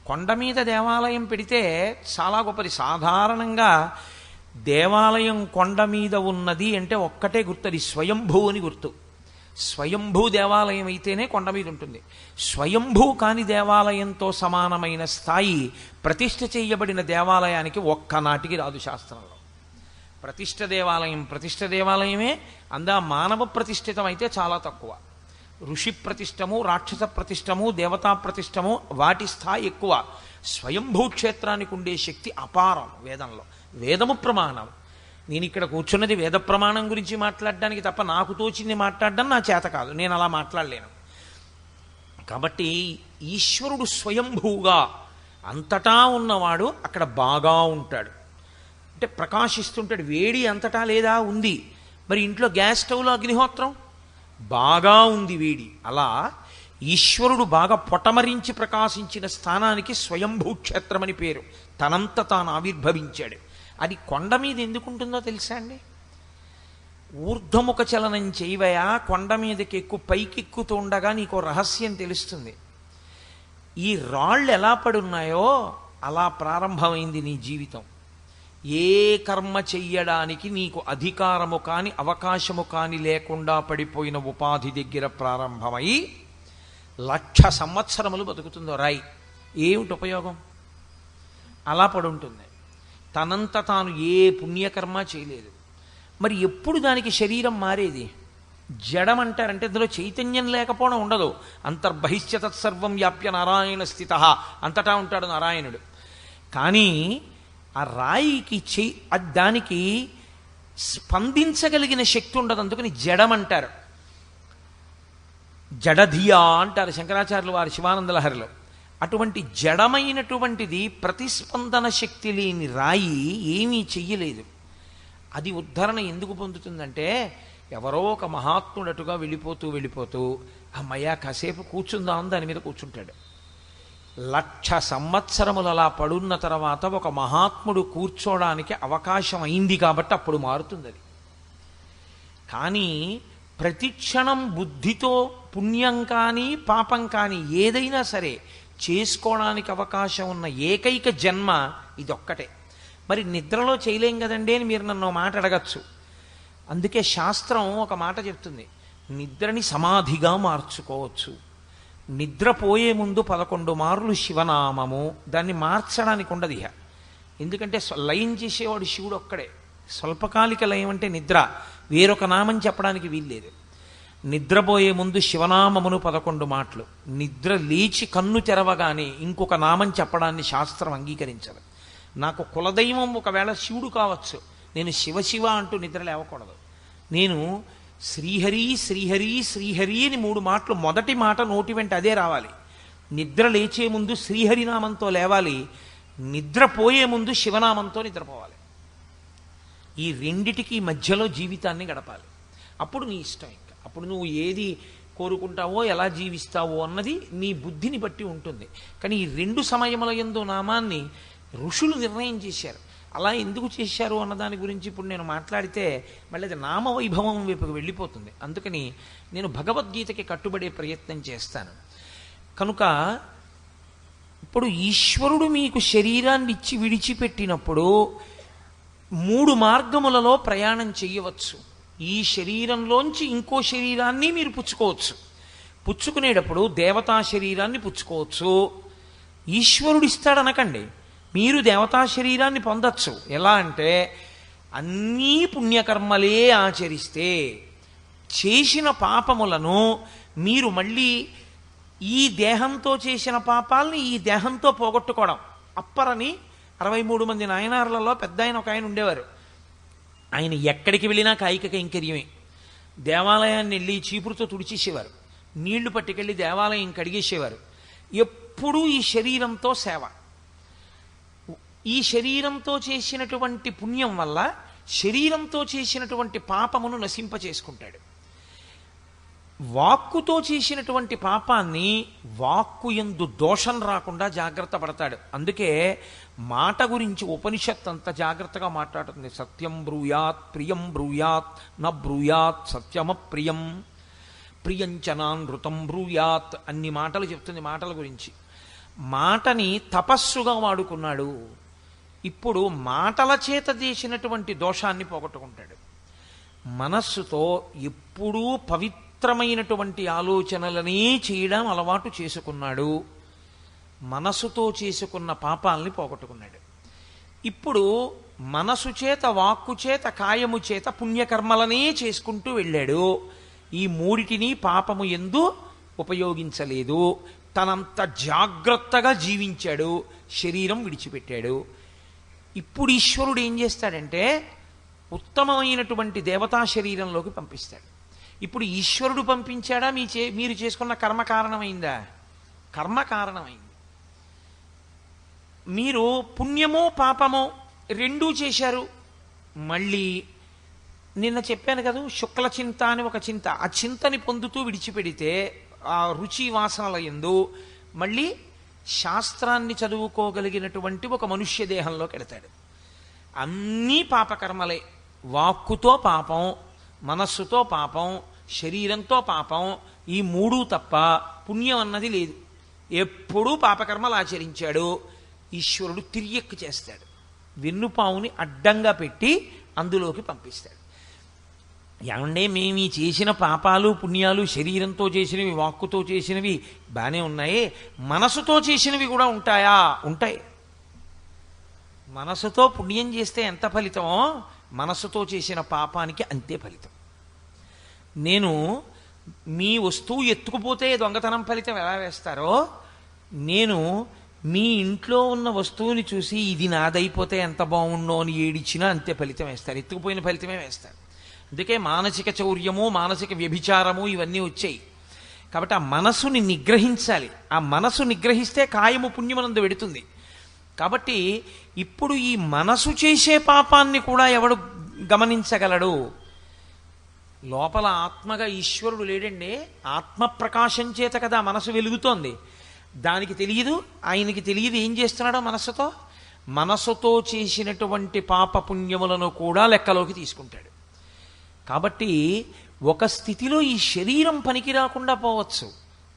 కొండ మీద దేవాలయం పెడితే చాలా గొప్పది. సాధారణంగా దేవాలయం కొండ మీద ఉన్నది అంటే ఒక్కటే గుర్తు, అది స్వయంభూ అని గుర్తు. స్వయంభూ దేవాలయం అయితేనే కొండ మీద ఉంటుంది. స్వయంభూ కాని దేవాలయంతో సమానమైన స్థాయి ప్రతిష్ఠ చేయబడిన దేవాలయానికి ఒక్కనాటికి రాదు శాస్త్రంలో. ప్రతిష్ఠ దేవాలయమే. అందా మానవ ప్రతిష్ఠితం అయితే చాలా తక్కువ. ఋషి ప్రతిష్టము, రాక్షస ప్రతిష్టము, దేవతా ప్రతిష్టము వాటి స్థాయి ఎక్కువ. స్వయంభూ క్షేత్రానికి ఉండే శక్తి అపారం. వేదము ప్రమాణం. నేను ఇక్కడ కూర్చున్నది వేద ప్రమాణం గురించి మాట్లాడడానికి తప్ప నాకు తోచింది మాట్లాడడం నా చేత కాదు, నేను అలా మాట్లాడలేను. కాబట్టి ఈశ్వరుడు స్వయంభూగా అంతటా ఉన్నవాడు అక్కడ బాగా ఉంటాడు. అంటే ప్రకాశిస్తుంటాడు. వేడి అంతటా లేదా ఉంది, మరి ఇంట్లో గ్యాస్ స్టవ్లో అగ్నిహోత్రం బాగా ఉంది వేడి. అలా ఈశ్వరుడు బాగా పొటమరించి ప్రకాశించిన స్థానానికి స్వయంభూ క్షేత్రం అని పేరు. తనంత తాను ఆవిర్భవించాడు. అది కొండ మీద ఎందుకుంటుందో తెలుసా అండి? ఊర్ధ్వముఖ చలనం చేయవయా, కొండ మీదకి పైకెక్కుతూ ఉండగా నీకు రహస్యం తెలుస్తుంది. ఈ రాళ్ళు ఎలా పడున్నాయో అలా ప్రారంభమైంది నీ జీవితం. ఏ కర్మ చెయ్యడానికి నీకు అధికారము కాని అవకాశము కాని లేకుండా పడిపోయిన ఉపాధి దగ్గర ప్రారంభమై 1,00,000 సంవత్సరములు బతుకుతుందో రాయి, ఏమిటి ఉపయోగం? అలా పడుంటుంది. తనంత తాను ఏ పుణ్యకర్మ చేయలేదు. మరి ఎప్పుడు దానికి శరీరం మారేది? జడం అంటారంటే ఇందులో చైతన్యం లేకపోవడం ఉండదు. అంతర్బహిష్య తత్సర్వం వ్యాప్య నారాయణ స్థిత, అంతటా ఉంటాడు నారాయణుడు. కానీ ఆ రాయికి దానికి స్పందించగలిగిన శక్తి ఉండదు. అందుకని జడం అంటారు. జడధియా అంటారు శంకరాచార్యులు వారి శివానందలహరిలో. అటువంటి జడమైనటువంటిది ప్రతిస్పందన శక్తి లేని రాయి ఏమీ చెయ్యలేదు. అది ఉద్ధరణ ఎందుకు పొందుతుందంటే ఎవరో ఒక మహాత్ముడటుగా వెళ్ళిపోతూ అమ్మయ్య కాసేపు కూర్చుందాం దాని మీద కూర్చుంటాడు. 1,00,000 సంవత్సరములు అలా పడున్న తర్వాత ఒక మహాత్ముడు కూర్చోడానికి అవకాశం అయింది కాబట్టి అప్పుడు మారుతుంది అది. కానీ ప్రతిక్షణం బుద్ధితో పుణ్యం కానీ పాపం కానీ ఏదైనా సరే చేసుకోవడానికి అవకాశం ఉన్న ఏకైక జన్మ ఇదొక్కటే. మరి నిద్రలో చేయలేం కదండి అని మీరు నన్ను మాట అడగచ్చు. అందుకే శాస్త్రం ఒక మాట చెప్తుంది, నిద్రని సమాధిగా మార్చుకోవచ్చు. నిద్రపోయే ముందు 11 మార్లు శివనామము, దాన్ని మార్చడానికి ఉండదు ఇహ. ఎందుకంటే లయం చేసేవాడు శివుడు ఒక్కడే. స్వల్పకాలిక లయం అంటే నిద్ర, వేరొక నామం చెప్పడానికి వీల్లేదు. నిద్రపోయే ముందు శివనామమును 11 మాటలు, నిద్ర లేచి కన్ను తెరవగానే ఇంకొక నామం చెప్పడాన్ని శాస్త్రం అంగీకరించదు. నాకు కులదైవం ఒకవేళ శివుడు కావచ్చు, నేను శివ అంటూ నిద్ర లేవకూడదు. నేను శ్రీహరి శ్రీహరి శ్రీహరి అని 3 మాటలు, మొదటి మాట నోటి వెంట అదే రావాలి. నిద్ర లేచే ముందు శ్రీహరినామంతో లేవాలి, నిద్రపోయే ముందు శివనామంతో నిద్రపోవాలి. ఈ రెండిటికి మధ్యలో జీవితాన్ని గడపాలి. అప్పుడు నీ ఇష్టం. ఇంకా అప్పుడు నువ్వు ఏది కోరుకుంటావో ఎలా జీవిస్తావో అన్నది నీ బుద్ధిని బట్టి ఉంటుంది. కానీ ఈ 2 సమయముల యందు నామాన్ని ఋషులు నిర్ణయం చేశారు. అలా ఎందుకు చేశారు అన్నదాని గురించి ఇప్పుడు నేను మాట్లాడితే మళ్ళీ అది నామవైభవం వైపుకి వెళ్ళిపోతుంది. అందుకని నేను భగవద్గీతకి కట్టుబడే ప్రయత్నం చేస్తాను. కనుక ఇప్పుడు ఈశ్వరుడు మీకు శరీరాన్ని ఇచ్చి విడిచిపెట్టినప్పుడు 3 మార్గములలో ప్రయాణం చెయ్యవచ్చు. ఈ శరీరంలోంచి ఇంకో శరీరాన్ని మీరు పుచ్చుకోవచ్చు. పుచ్చుకునేటప్పుడు దేవతా శరీరాన్ని పుచ్చుకోవచ్చు. ఈశ్వరుడు ఇస్తాడనకండి, మీరు దేవతా శరీరాన్ని పొందొచ్చు. ఎలా అంటే అన్నీ పుణ్యకర్మలే ఆచరిస్తే చేసిన పాపములను మీరు మళ్ళీ ఈ దేహంతో చేసిన పాపాలని ఈ దేహంతో పోగొట్టుకోవడం. అప్పరని 63 మంది నాయనార్లలో పెద్ద ఆయన ఒక ఆయన ఉండేవారు. ఆయన ఎక్కడికి వెళ్ళినా కాయిక కైంకర్యమే. దేవాలయాన్ని వెళ్ళి చీపురుతో తుడిచేసేవారు, నీళ్లు పట్టుకెళ్ళి దేవాలయం కడిగేసేవారు. ఎప్పుడూ ఈ శరీరంతో సేవ. ఈ శరీరంతో చేసినటువంటి పుణ్యం వల్ల శరీరంతో చేసినటువంటి పాపమును నశింపచేసుకుంటాడు. వాక్కుతో చేసినటువంటి పాపాన్ని వాక్కు యందు దోషం రాకుండా జాగ్రత్త పడతాడు. అందుకే మాట గురించి ఉపనిషత్ అంత జాగ్రత్తగా మాట్లాడుతుంది. సత్యం బ్రూయాత్ ప్రియం బ్రూయాత్ న బ్రూయాత్ సత్యమప్రియం ప్రియంచనానృతం బ్రూయాత్ అన్ని మాటలు చెప్తుంది మాటల గురించి. మాటని తపస్సుగా వాడుకున్నాడు. ఇప్పుడు మాటల చేత చేసినటువంటి దోషాన్ని పోగొట్టుకుంటాడు. మనస్సుతో ఎప్పుడూ పవిత్రమైనటువంటి ఆలోచనలనే చేయడం అలవాటు చేసుకున్నాడు. మనసుతో చేసుకున్న పాపాలని పోగొట్టుకున్నాడు. ఇప్పుడు మనసు చేత వాక్కు చేత కాయము చేత పుణ్యకర్మలనే చేసుకుంటూ వెళ్ళాడు. ఈ 3టిని పాపము యందు ఉపయోగించలేదు. తనంత జాగ్రత్తగా జీవించాడు, శరీరం విడిచిపెట్టాడు. ఇప్పుడు ఈశ్వరుడు ఏం చేస్తాడంటే ఉత్తమమైనటువంటి దేవతా శరీరంలోకి పంపిస్తాడు. ఇప్పుడు ఈశ్వరుడు పంపించాడా మీరు చేసుకున్న కర్మ కారణమైందా? కర్మ కారణమైంది. మీరు పుణ్యమో పాపమో రెండూ చేశారు. మళ్ళీ నిన్న చెప్పాను కదా, శుక్ల చింత అని ఒక చింత, ఆ చింతని పొందుతూ విడిచిపెడితే ఆ రుచి వాసనల యందు మళ్ళీ శాస్త్రాన్ని చదువుకోగలిగినటువంటి ఒక మనుష్య దేహంలోకి వెళతాడు. అన్నీ పాపకర్మలే. వాక్కుతో పాపం, మనస్సుతో పాపం, శరీరంతో పాపం, ఈ 3 తప్ప పుణ్యం అన్నది లేదు. ఎప్పుడూ పాపకర్మలు ఆచరించాడు. ఈశ్వరుడు తిరియక్కు చేస్తాడు. వెన్నుపావుని అడ్డంగా పెట్టి అందులోకి పంపిస్తాడు. ఏమంటే మేము ఈ చేసిన పాపాలు పుణ్యాలు శరీరంతో చేసినవి వాక్కుతో చేసినవి బాగానే ఉన్నాయి, మనసుతో చేసినవి కూడా ఉంటాయా? ఉంటాయి. మనసుతో పుణ్యం చేస్తే ఎంత ఫలితమో మనసుతో చేసిన పాపానికి అంతే ఫలితం. నేను మీ వస్తువు ఎత్తుకుపోతే దొంగతనం ఫలితం ఎలా వేస్తారో, నేను మీ ఇంట్లో ఉన్న వస్తువుని చూసి ఇది నాదైపోతే ఎంత బాగుండో అని ఏడిచ్చినా అంతే ఫలితం వేస్తారు. ఎత్తుకుపోయిన ఫలితమే వేస్తారు. అందుకే మానసిక చౌర్యము, మానసిక వ్యభిచారము ఇవన్నీ వచ్చాయి. కాబట్టి ఆ మనసుని నిగ్రహించాలి. ఆ మనసు నిగ్రహిస్తే కాయము పుణ్యమునందు వెడుతుంది. కాబట్టి ఇప్పుడు ఈ మనసు చేసే పాపాన్ని కూడా ఎవడు గమనించగలడు? లోపల ఆత్మగా ఈశ్వరుడు లేడండి. ఆత్మ ప్రకాశం చేత కదా మనసు వెలుగుతోంది. దానికి తెలియదు, ఆయనకి తెలియదు ఏం చేస్తున్నాడో మనస్సుతో. మనసుతో చేసినటువంటి పాప పుణ్యములను కూడా లెక్కలోకి తీసుకుంటాడు. కాబట్టి ఒక స్థితిలో ఈ శరీరం పనికి రాకుండా పోవచ్చు,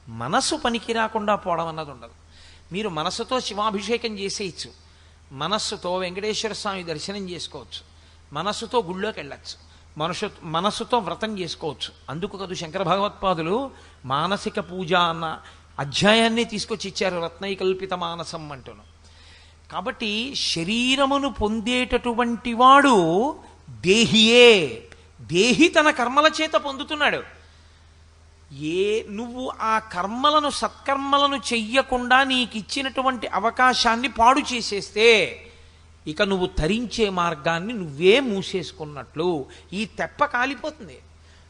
మనసు పనికి రాకుండా పోవడం అన్నది ఉండదు. మీరు మనసుతో శివాభిషేకం చేసేయచ్చు, మనస్సుతో వెంకటేశ్వర స్వామి దర్శనం చేసుకోవచ్చు, మనస్సుతో గుళ్ళోకి వెళ్ళచ్చు, మనస్సుతో వ్రతం చేసుకోవచ్చు. అందుకు కదా శంకర భగవత్పాదులు మానసిక పూజ అన్న అధ్యాయాన్ని తీసుకొచ్చి ఇచ్చారు, రత్నైకల్పిత మానసం అంటును. కాబట్టి శరీరమును పొందేటటువంటి వాడు దేహియే, దేహి తన కర్మల చేత పొందుతున్నాడు. నువ్వు ఆ కర్మలను సత్కర్మలను చెయ్యకుండా నీకు ఇచ్చినటువంటి అవకాశాన్ని పాడు చేసేస్తే ఇక నువ్వు తరించే మార్గాన్ని నువ్వే మూసేసుకున్నట్లు. ఈ తెప్ప కాలిపోతుంది.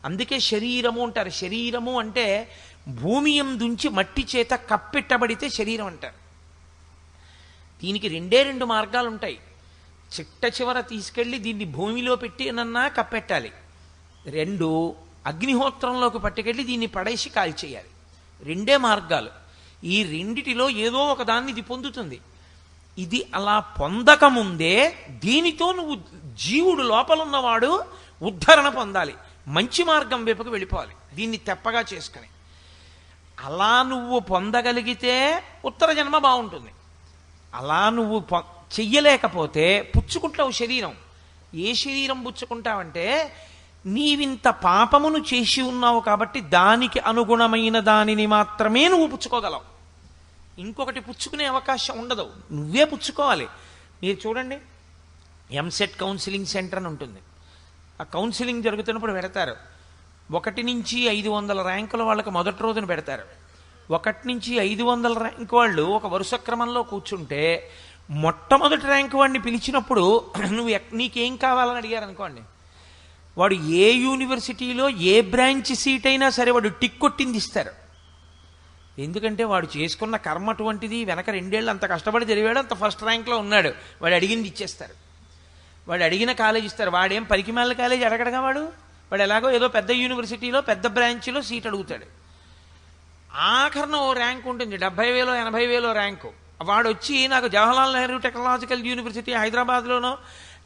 అందుకే శరీరము అంటారు. శరీరము అంటే భూమి యందుంచి మట్టి చేత కప్పెట్టబడితే శరీరం అంటారు. దీనికి రెండు మార్గాలు ఉంటాయి. చిట్ట చివర తీసుకెళ్ళి దీన్ని భూమిలో పెట్టి నన్నా కప్పెట్టాలి. 2 అగ్నిహోత్రంలోకి పట్టుకెళ్ళి దీన్ని పడేసి కాల్చేయాలి. 2 మార్గాలు. ఈ రెండిటిలో ఏదో ఒక దాన్ని ఇది పొందుతుంది. ఇది అలా పొందకముందే దీనితో నువ్వు జీవుడు లోపలున్నవాడు ఉద్ధరణ పొందాలి, మంచి మార్గం వైపుకు వెళ్ళిపోవాలి దీన్ని తెప్పగా చేసుకుని. అలా నువ్వు పొందగలిగితే ఉత్తర జన్మ బాగుంటుంది. అలా నువ్వు చెయ్యలేకపోతే పుచ్చుకుంటావు శరీరం. ఏ శరీరం పుచ్చుకుంటావంటే నీవింత పాపమును చేసి ఉన్నావు కాబట్టి దానికి అనుగుణమైన దానిని మాత్రమే నువ్వు పుచ్చుకోగలవు. ఇంకొకటి పుచ్చుకునే అవకాశం ఉండదు, నువ్వే పుచ్చుకోవాలి. మీరు చూడండి, ఎంసెట్ కౌన్సిలింగ్ సెంటర్ అని ఉంటుంది. ఆ కౌన్సిలింగ్ జరుగుతున్నప్పుడు పెడతారు 1 నుంచి 500 ర్యాంకుల వాళ్ళకి మొదటి రోజున పెడతారు. 1 నుంచి 500 ర్యాంకు వాళ్ళు ఒక వరుస క్రమంలో కూర్చుంటే మొట్టమొదటి ర్యాంకు వాడిని పిలిచినప్పుడు నీకేం కావాలని అడిగారు అనుకోండి, వాడు ఏ యూనివర్సిటీలో ఏ బ్రాంచ్ సీట్ అయినా సరే వాడు టిక్ కొట్టింది ఇస్తారు. ఎందుకంటే వాడు చేసుకున్న కర్మ అటువంటిది. వెనక 2 ఏళ్ళు అంత కష్టపడి చదివాడు, అంత ఫస్ట్ ర్యాంక్లో ఉన్నాడు. వాడు అడిగింది ఇచ్చేస్తారు. వాడు అడిగిన కాలేజ్ ఇస్తారు. వాడేం పరికిమాల కాలేజ్ అడగడగా వాడు ఎలాగో ఏదో పెద్ద యూనివర్సిటీలో పెద్ద బ్రాంచ్లో సీట్ అడుగుతాడు. ఆఖరణ ఓ ర్యాంక్ ఉంటుంది, 70,000 80,000 ర్యాంకు. వాడు వచ్చి నాకు జవహర్లాల్ నెహ్రూ టెక్నాలజికల్ యూనివర్సిటీ హైదరాబాద్లోనో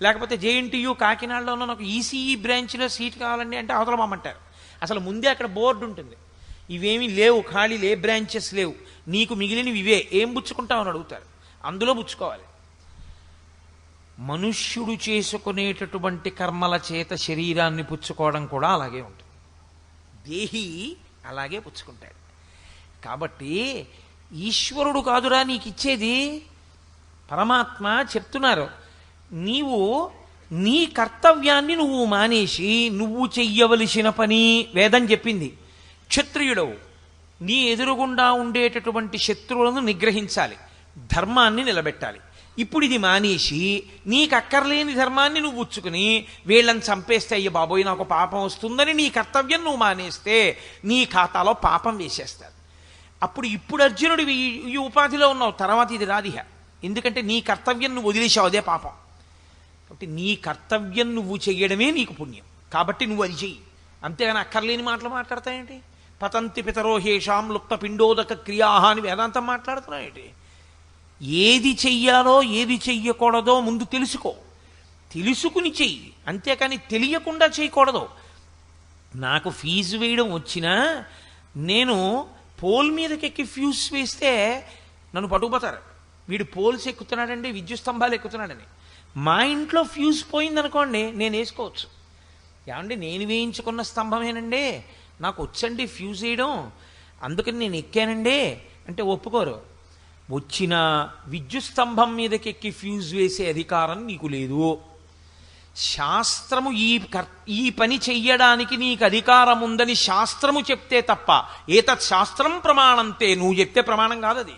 లేకపోతే జేఎన్టీయూ కాకినాడలోనో నాకు ఈసీఈ బ్రాంచ్లో సీట్ కావాలండి అంటే అవతల పంపంటారు. అసలు ముందే అక్కడ బోర్డు ఉంటుంది, ఇవేమీ లేవు, ఖాళీలు ఏ బ్రాంచెస్ లేవు, నీకు మిగిలినవి ఇవే, ఏం పుచ్చుకుంటావు అని అడుగుతారు. అందులో పుచ్చుకోవాలి. మనుష్యుడు చేసుకునేటటువంటి కర్మల చేత శరీరాన్ని పుచ్చుకోవడం కూడా అలాగే ఉంటుంది. దేహి అలాగే పుచ్చుకుంటాడు. కాబట్టి ఈశ్వరుడు కాదురా నీకు ఇచ్చేది, పరమాత్మ చెప్తున్నారు. నీవు నీ కర్తవ్యాన్ని నువ్వు మానేసి నువ్వు చెయ్యవలసిన పని వేదం చెప్పింది. క్షత్రియుడవు, నీ ఎదురుగుండా ఉండేటటువంటి శత్రువులను నిగ్రహించాలి, ధర్మాన్ని నిలబెట్టాలి. ఇప్పుడు ఇది మానేసి నీకు అక్కర్లేని ధర్మాన్ని నువ్వు ఉచ్చుకుని వీళ్ళని చంపేస్తే అయ్య బాబోయ్ నాకు పాపం వస్తుందని నీ కర్తవ్యం నువ్వు మానేస్తే నీ ఖాతాలో పాపం వేసేస్తారు. ఇప్పుడు అర్జునుడు ఈ ఉపాధిలో ఉన్నావు, తర్వాత ఇది రాదిహ. ఎందుకంటే నీ కర్తవ్యం నువ్వు వదిలేసావు, అదే పాపం. కాబట్టి నీ కర్తవ్యం నువ్వు చెయ్యడమే నీకు పుణ్యం. కాబట్టి నువ్వు అది చెయ్యి, అంతేగాని అక్కర్లేని మాటలు మాట్లాడతాయేంటి? పతంతి పితరోహేషాం లుప్త పిండోదక క్రియాహ అని వేదాంతం మాట్లాడుతున్నాయేంటి? ఏది చెయ్యాలో ఏది చెయ్యకూడదో ముందు తెలుసుకో, తెలుసుకుని చెయ్యి, అంతేకాని తెలియకుండా చేయకూడదు. నాకు ఫీజు వేయడం వచ్చినా నేను పోల్ మీదకెక్కి ఫ్యూజ్ వేస్తే నన్ను పట్టుకుపోతారు. వీడు పోల్స్ ఎక్కుతున్నాడండి, విద్యుత్ స్తంభాలు ఎక్కుతున్నాడని. మా ఇంట్లో ఫ్యూజ్ పోయిందనుకోండి నేను వేసుకోవచ్చు. ఏమండి నేను వేయించుకున్న స్తంభమేనండి, నాకు వచ్చండి ఫ్యూజ్ వేయడం, అందుకని నేను ఎక్కానండి అంటే ఒప్పుకోరు. వచ్చిన విద్యుత్ స్తంభం మీదకెక్కి ఫ్యూజ్ వేసే అధికారం నీకు లేదు. శాస్త్రము ఈ పని చెయ్యడానికి నీకు అధికారం ఉందని శాస్త్రము చెప్తే తప్ప ఏతత్ శాస్త్రం ప్రమాణంతే, నువ్వు చెప్తే ప్రమాణం కాదు అది.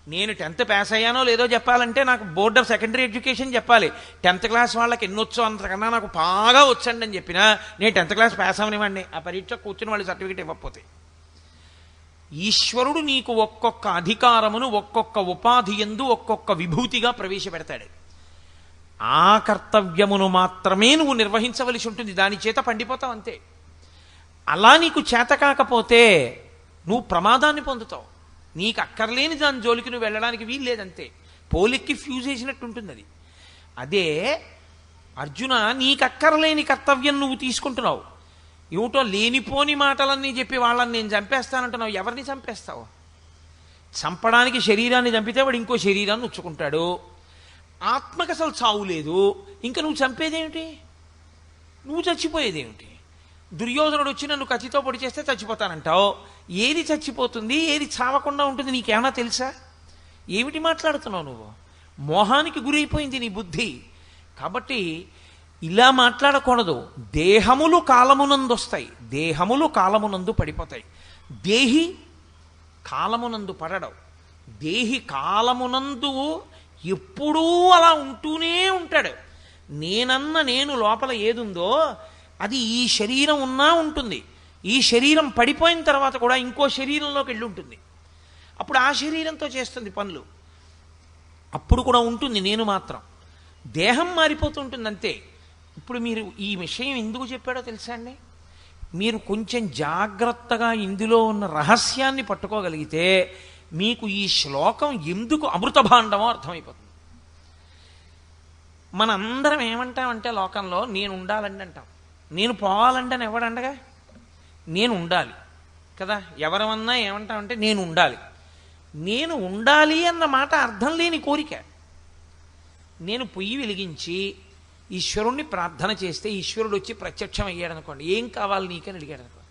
నేను 10th పాస్ అయ్యానో లేదో చెప్పాలంటే నాకు బోర్డ్ ఆఫ్ సెకండరీ ఎడ్యుకేషన్ చెప్పాలి. 10th క్లాస్ వాళ్ళకి ఎన్నొచ్చో అంతకన్నా నాకు బాగా వచ్చండి అని చెప్పినా నేను 10th క్లాస్ పాస్ అవనివ్వండి, ఆ పరీక్ష కూర్చుని వాళ్ళు సర్టిఫికేట్ ఇవ్వకపోతే. ఈశ్వరుడు నీకు ఒక్కొక్క అధికారమును ఒక్కొక్క ఉపాధి యందు ఒక్కొక్క విభూతిగా ప్రవేశపెడతాడు. ఆ కర్తవ్యమును మాత్రమే నువ్వు నిర్వహించవలసి ఉంటుంది, దాని చేత పండిపోతావు అంతే. అలా నీకు చేత కాకపోతే నువ్వు ప్రమాదాన్ని పొందుతావు. నీకు అక్కర్లేని దాని జోలికి నువ్వు వెళ్ళడానికి వీలు లేదంతే. పోలిక్కి ఫ్యూజ్ వేసినట్టు ఉంటుంది అది. అదే అర్జున, నీకు అక్కర్లేని కర్తవ్యం నువ్వు తీసుకుంటున్నావు. ఏమిటో లేనిపోని మాటలన్నీ చెప్పి వాళ్ళని నేను చంపేస్తానంటున్నావు. ఎవరిని చంపేస్తావు? చంపడానికి శరీరాన్ని చంపితే వాడు ఇంకో శరీరాన్ని ఉచ్చుకుంటాడు. ఆత్మకు అసలు చావు లేదు, ఇంకా నువ్వు చంపేదేమిటి? నువ్వు చచ్చిపోయేదేమిటి? దుర్యోధనుడు వచ్చి నన్ను కత్తితో పొడి చేస్తే చచ్చిపోతానంటావు. ఏది చచ్చిపోతుంది, ఏది చావకుండా ఉంటుంది నీకేమన్నా తెలుసా? ఏమిటి మాట్లాడుతున్నావు నువ్వు? మోహానికి గురైపోయింది నీ బుద్ధి. కాబట్టి ఇలా మాట్లాడకూడదు. దేహములు కాలమునందు వస్తాయి, దేహములు కాలమునందు పడిపోతాయి. దేహి కాలమునందు పడడం. దేహి కాలమునందు ఎప్పుడూ అలా ఉంటూనే ఉంటాడు. నేను లోపల ఏదుందో అది ఈ శరీరం ఉన్నా ఉంటుంది. ఈ శరీరం పడిపోయిన తర్వాత కూడా ఇంకో శరీరంలోకి వెళ్ళి ఉంటుంది. అప్పుడు ఆ శరీరంతో చేస్తుంది పనులు. అప్పుడు కూడా ఉంటుంది నేను మాత్రం. దేహం మారిపోతుంటుంది అంతే. ఇప్పుడు మీరు ఈ విషయం ఎందుకు చెప్పాడో తెలుసా అండి? మీరు కొంచెం జాగ్రత్తగా ఇందులో ఉన్న రహస్యాన్ని పట్టుకోగలిగితే మీకు ఈ శ్లోకం ఎందుకు అమృత భాండమో అర్థమైపోతుంది. మనందరం ఏమంటామంటే లోకంలో నేను ఉండాలండి అంటాం. నేను పోవాలంటే అని ఎవడండగా? నేను ఉండాలి కదా. ఎవరమన్నా ఏమంటామంటే నేను ఉండాలి. నేను ఉండాలి అన్న మాట అర్థం లేని కోరిక. నేను పొయ్యి వెలిగించి ఈశ్వరుణ్ణి ప్రార్థన చేస్తే ఈశ్వరుడు వచ్చి ప్రత్యక్షం అయ్యాడు అనుకోండి, ఏం కావాలి నీకని అడిగాడు అనుకోండి.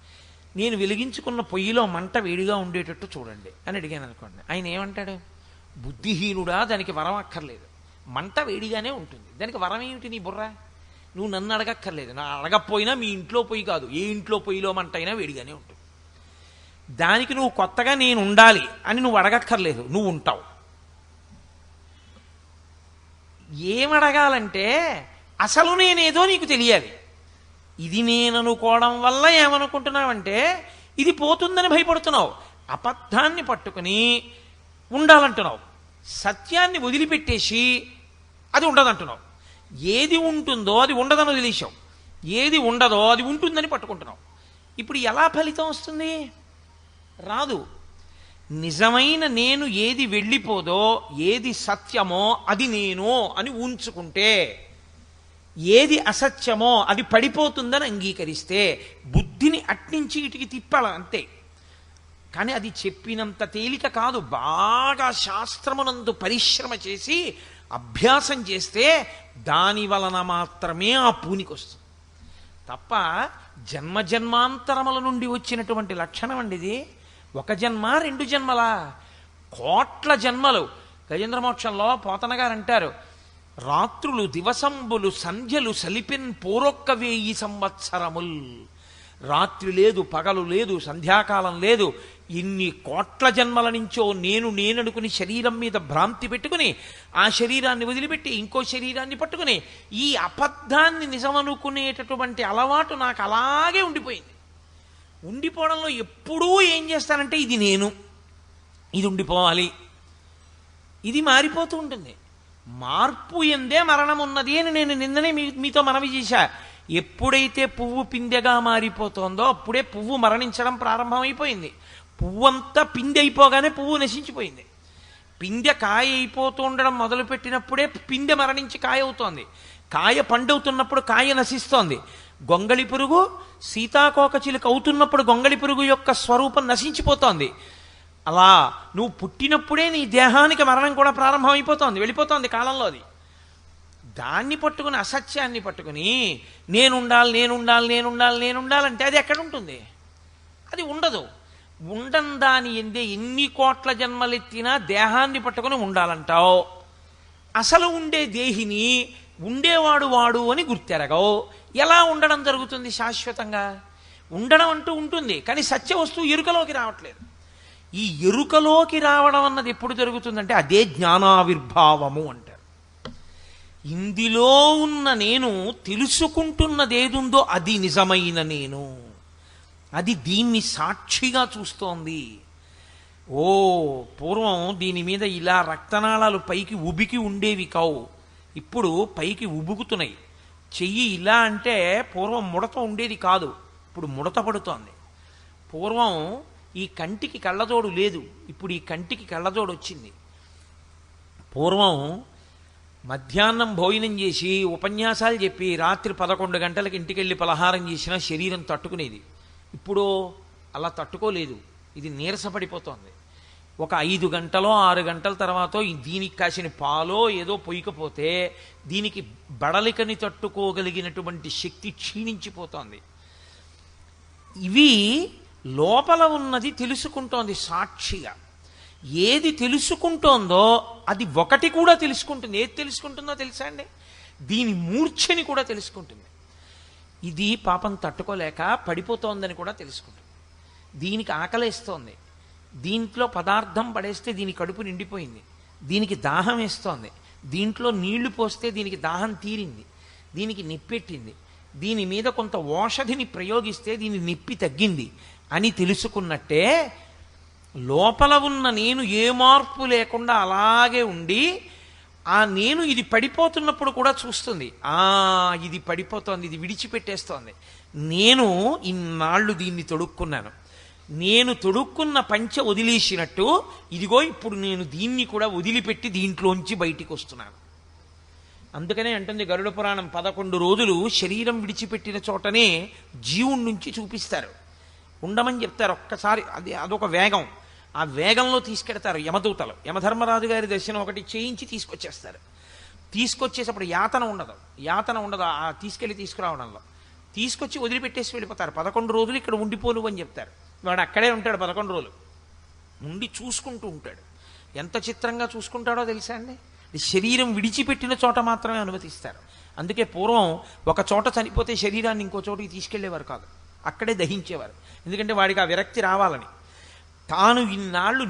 నేను వెలిగించుకున్న పొయ్యిలో మంట వేడిగా ఉండేటట్టు చూడండి అని అడిగాను అనుకోండి. ఆయన ఏమంటాడు? బుద్ధిహీనుడా, దానికి వరం అక్కర్లేదు, మంట వేడిగానే ఉంటుంది, దానికి వరం ఏమిటి నీ బుర్ర? నువ్వు నన్ను అడగక్కర్లేదు. నా అడగకపోయినా మీ ఇంట్లో పొయ్యి కాదు, ఏ ఇంట్లో పొయ్యిలో మంట అయినా వేడిగానే ఉంటుంది. దానికి నువ్వు కొత్తగా నేను ఉండాలి అని నువ్వు అడగక్కర్లేదు, నువ్వు ఉంటావు. ఏమడగాలంటే అసలు నేనేదో నీకు తెలియాలి. ఇది నేను అనుకోవడం వల్ల ఏమనుకుంటున్నావంటే ఇది పోతుందని భయపడుతున్నావు. అబద్ధాన్ని పట్టుకుని ఉండాలంటున్నావు, సత్యాన్ని వదిలిపెట్టేసి అది ఉండదంటున్నావు. ఏది ఉంటుందో అది ఉండదని వదిలేశావు, ఏది ఉండదో అది ఉంటుందని పట్టుకుంటున్నావు. ఇప్పుడు ఎలా ఫలితం వస్తుంది? రాదు. నిజమైన నేను ఏది వెళ్ళిపోదో, ఏది సత్యమో అది నేను అని ఊంచుకుంటే, ఏది అసత్యమో అది పడిపోతుందని అంగీకరిస్తే బుద్ధిని అట్నుంచి ఇటుకి తిప్పాల అంతే. కానీ అది చెప్పినంత తేలిక కాదు. బాగా శాస్త్రమునందు పరిశ్రమ చేసి అభ్యాసం చేస్తే దాని వలన మాత్రమే ఆ పూనికొస్తుంది తప్ప జన్మజన్మాంతరముల నుండి వచ్చినటువంటి లక్షణం అండి ఇది. ఒక జన్మ, 2 జన్మలా? కోట్ల జన్మలు. గజేంద్రమోక్షంలో పోతన గారు అంటారు, రాత్రులు దివసంబులు సంధ్యలు సలిపిన్ పూరొక్క 1000 సంవత్సరముల్. రాత్రి లేదు, పగలు లేదు, సంధ్యాకాలం లేదు. ఇన్ని కోట్ల జన్మల నుంచో నేననుకుని శరీరం మీద భ్రాంతి పెట్టుకుని ఆ శరీరాన్ని వదిలిపెట్టి ఇంకో శరీరాన్ని పట్టుకుని ఈ అబద్ధాన్ని నిజమనుకునేటటువంటి అలవాటు నాకు అలాగే ఉండిపోయింది. ఉండిపోవడంలో ఎప్పుడూ ఏం చేస్తానంటే ఇది నేను, ఇది ఉండిపోవాలి, ఇది మారిపోతూ ఉంటుంది. మార్పు ఎందే మరణం ఉన్నది అని నేను నిన్ననే మీతో మనవి చేశా. ఎప్పుడైతే పువ్వు పిందెగా మారిపోతుందో అప్పుడే పువ్వు మరణించడం ప్రారంభమైపోయింది. పువ్వంతా పిందె అయిపోగానే పువ్వు నశించిపోయింది. పిందె కాయ అయిపోతూ ఉండడం మొదలుపెట్టినప్పుడే పిందె మరణించి కాయ అవుతోంది. కాయ పండవుతున్నప్పుడు కాయ నశిస్తోంది. గొంగళి పురుగు సీతాకోకచిలుక అవుతున్నప్పుడు గొంగళి పురుగు యొక్క స్వరూపం నశించిపోతోంది. అలా నువ్వు పుట్టినప్పుడే నీ దేహానికి మరణం కూడా ప్రారంభం అయిపోతోంది, వెళ్ళిపోతోంది కాలంలో. అది దాన్ని పట్టుకుని, అసత్యాన్ని పట్టుకుని నేనుండాలంటే అది ఎక్కడ ఉంటుంది? అది ఉండదు. ఉండం దాని ఎందే ఎన్ని కోట్ల జన్మలెత్తినా దేహాన్ని పట్టుకుని ఉండాలంటావు. అసలు ఉండే దేహిని ఉండేవాడు వాడు అని గుర్తెరగవు. ఎలా ఉండడం జరుగుతుంది శాశ్వతంగా? ఉండడం అంటూ ఉంటుంది, కానీ సత్య వస్తువు ఎరుకలోకి రావట్లేదు. ఈ ఎరుకలోకి రావడం అన్నది ఎప్పుడు జరుగుతుందంటే అదే జ్ఞానావిర్భావము అంటారు. ఇందులో ఉన్న నేను తెలుసుకుంటున్నదేదుందో అది నిజమైన నేను, అది దీన్ని సాక్షిగా చూస్తోంది. ఓ పూర్వం దీని మీద ఇలా రక్తనాళాలు పైకి ఉబికి ఉండేవి కావు, ఇప్పుడు పైకి ఉబుకుతున్నాయి. చెయ్యి ఇలా అంటే పూర్వం ముడత ఉండేది కాదు, ఇప్పుడు ముడత పడుతోంది. పూర్వం ఈ కంటికి కళ్ళజోడు లేదు, ఇప్పుడు ఈ కంటికి కళ్ళజోడు వచ్చింది. పూర్వం మధ్యాహ్నం భోజనం చేసి ఉపన్యాసాలు చెప్పి రాత్రి 11 గంటలకు ఇంటికెళ్ళి పలహారం చేసినా శరీరం తట్టుకునేది. ఇప్పుడు అలా తట్టుకోలేదు, ఇది నీరసపడిపోతోంది. ఒక 5 గంటలో 6 గంటల తర్వాత దీనికి కాసిన పాలో ఏదో పొయ్యకపోతే దీనికి బడలికని తట్టుకోగలిగినటువంటి శక్తి క్షీణించిపోతోంది. ఇవి లోపల ఉన్నది తెలుసుకుంటోంది సాక్షిగా. ఏది తెలుసుకుంటోందో అది ఒకటి కూడా తెలుసుకుంటుంది. ఏది తెలుసుకుంటుందో తెలుసా అండి? దీని మూర్ఛని కూడా తెలుసుకుంటుంది. ఇది పాపం తట్టుకోలేక పడిపోతోందని కూడా తెలుసుకుంటుంది. దీనికి ఆకలేస్తోంది, దీంట్లో పదార్థం పడేస్తే దీని కడుపు నిండిపోయింది, దీనికి దాహం వేస్తోంది, దీంట్లో నీళ్లు పోస్తే దీనికి దాహం తీరింది, దీనికి నిప్పెట్టింది, దీని మీద కొంత ఓషధిని ప్రయోగిస్తే దీని నిప్పి తగ్గింది అని తెలుసుకున్నట్టే లోపల ఉన్న నేను ఏ మార్పు లేకుండా అలాగే ఉండి ఆ నేను ఇది పడిపోతున్నప్పుడు కూడా చూస్తుంది. ఇది పడిపోతోంది, ఇది విడిచిపెట్టేస్తోంది. నేను ఇన్నాళ్ళు దీన్ని తొడుక్కున్నాను, నేను తొడుక్కున్న పంచె వదిలేసినట్టు ఇదిగో ఇప్పుడు నేను దీన్ని కూడా వదిలిపెట్టి దీంట్లోంచి బయటికి వస్తున్నాను. అందుకనే అంటుంది గరుడ పురాణం, 11 రోజులు శరీరం విడిచిపెట్టిన చోటనే జీవుడి నుంచి చూపిస్తారు, ఉండమని చెప్తారు. ఒక్కసారి అదొక వేగం, ఆ వేగంలో తీసుకెడతారు యమదూతలు. యమధర్మరాజు గారి దర్శనం ఒకటి చేయించి తీసుకొచ్చేస్తారు. తీసుకొచ్చేటప్పుడు యాతన ఉండదు ఆ తీసుకురావడంలో. తీసుకొచ్చి వదిలిపెట్టేసి వెళ్ళిపోతారు. 11 రోజులు ఇక్కడ ఉండిపోను అని చెప్తారు. వాడు అక్కడే ఉంటాడు 11 రోజులు ఉండి చూసుకుంటూ ఉంటాడు. ఎంత చిత్రంగా చూసుకుంటాడో తెలుసా అండి. శరీరం విడిచిపెట్టిన చోట మాత్రమే అనుమతిస్తారు. అందుకే పూర్వం ఒక చోట చనిపోతే శరీరాన్ని ఇంకో చోటికి తీసుకెళ్లేవారు కాదు, అక్కడే దహించేవారు. ఎందుకంటే వాడికి ఆ విరక్తి రావాలని. తాను ఇన్నాళ్ళు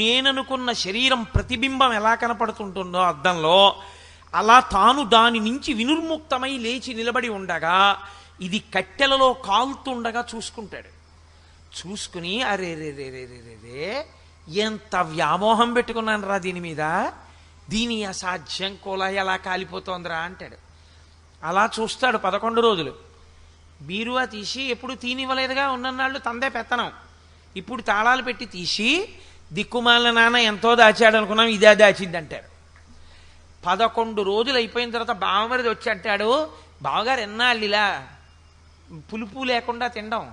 నేననుకున్న శరీరం ప్రతిబింబం ఎలా కనపడుతుంటుందో అద్దంలో, అలా తాను దాని నుంచి వినుర్ముక్తమై లేచి నిలబడి ఉండగా ఇది కట్టెలలో కాలుతుండగా చూసుకుంటాడు. చూసుకుని అరే రే రే రే రే రే ఎంత వ్యామోహం పెట్టుకున్నాను రా దీని మీద, దీని అసాధ్యం కోలా ఎలా కాలిపోతోందిరా అంటాడు. అలా చూస్తాడు 11 రోజులు. బీరువా తీసి ఎప్పుడు తీనివ్వలేదుగా ఉన్నన్నాళ్ళు తందే పెత్తనం. ఇప్పుడు తాళాలు పెట్టి తీసి దిక్కుమాలిన నాన్న ఎంతో దాచాడు అనుకున్నాం, ఇదే దాచింది అంటారు. 11 రోజులు అయిపోయిన తర్వాత బావమరిది వచ్చి అంటాడు, బావగారు ఎన్నాళ్ళు ఇలా పులుపు లేకుండా తినడం,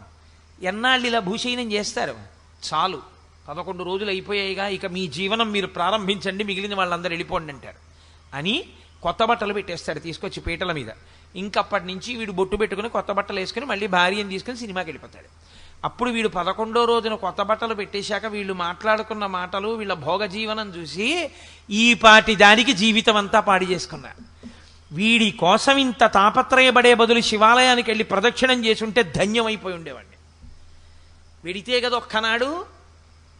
ఎన్నాళ్ళు ఇలా భూషయనం చేస్తారు, చాలు 11 రోజులు అయిపోయాయిగా, ఇక మీ జీవనం మీరు ప్రారంభించండి, మిగిలిన వాళ్ళందరూ వెళ్ళిపోండి అంటారు అని కొత్త బట్టలు పెట్టేస్తాడు తీసుకొచ్చి పీటల మీద. ఇంకప్పటి నుంచి వీడు బొట్టు పెట్టుకుని కొత్త బట్టలు వేసుకుని మళ్ళీ భార్యను తీసుకుని సినిమాకి వెళ్ళిపోతాడు. అప్పుడు వీడు 11వ రోజున కొత్త బట్టలు పెట్టేశాక వీళ్ళు మాట్లాడుకున్న మాటలు, వీళ్ళ భోగ జీవనం చూసి ఈ పాటి దానికి జీవితం అంతా పాడి చేసుకున్నారు. వీడి కోసం ఇంత తాపత్రయపడే బదులు శివాలయానికి వెళ్ళి ప్రదక్షిణం చేసుంటే ధన్యమైపోయి ఉండేవాడిని. వెడితే కదా ఒక్కనాడు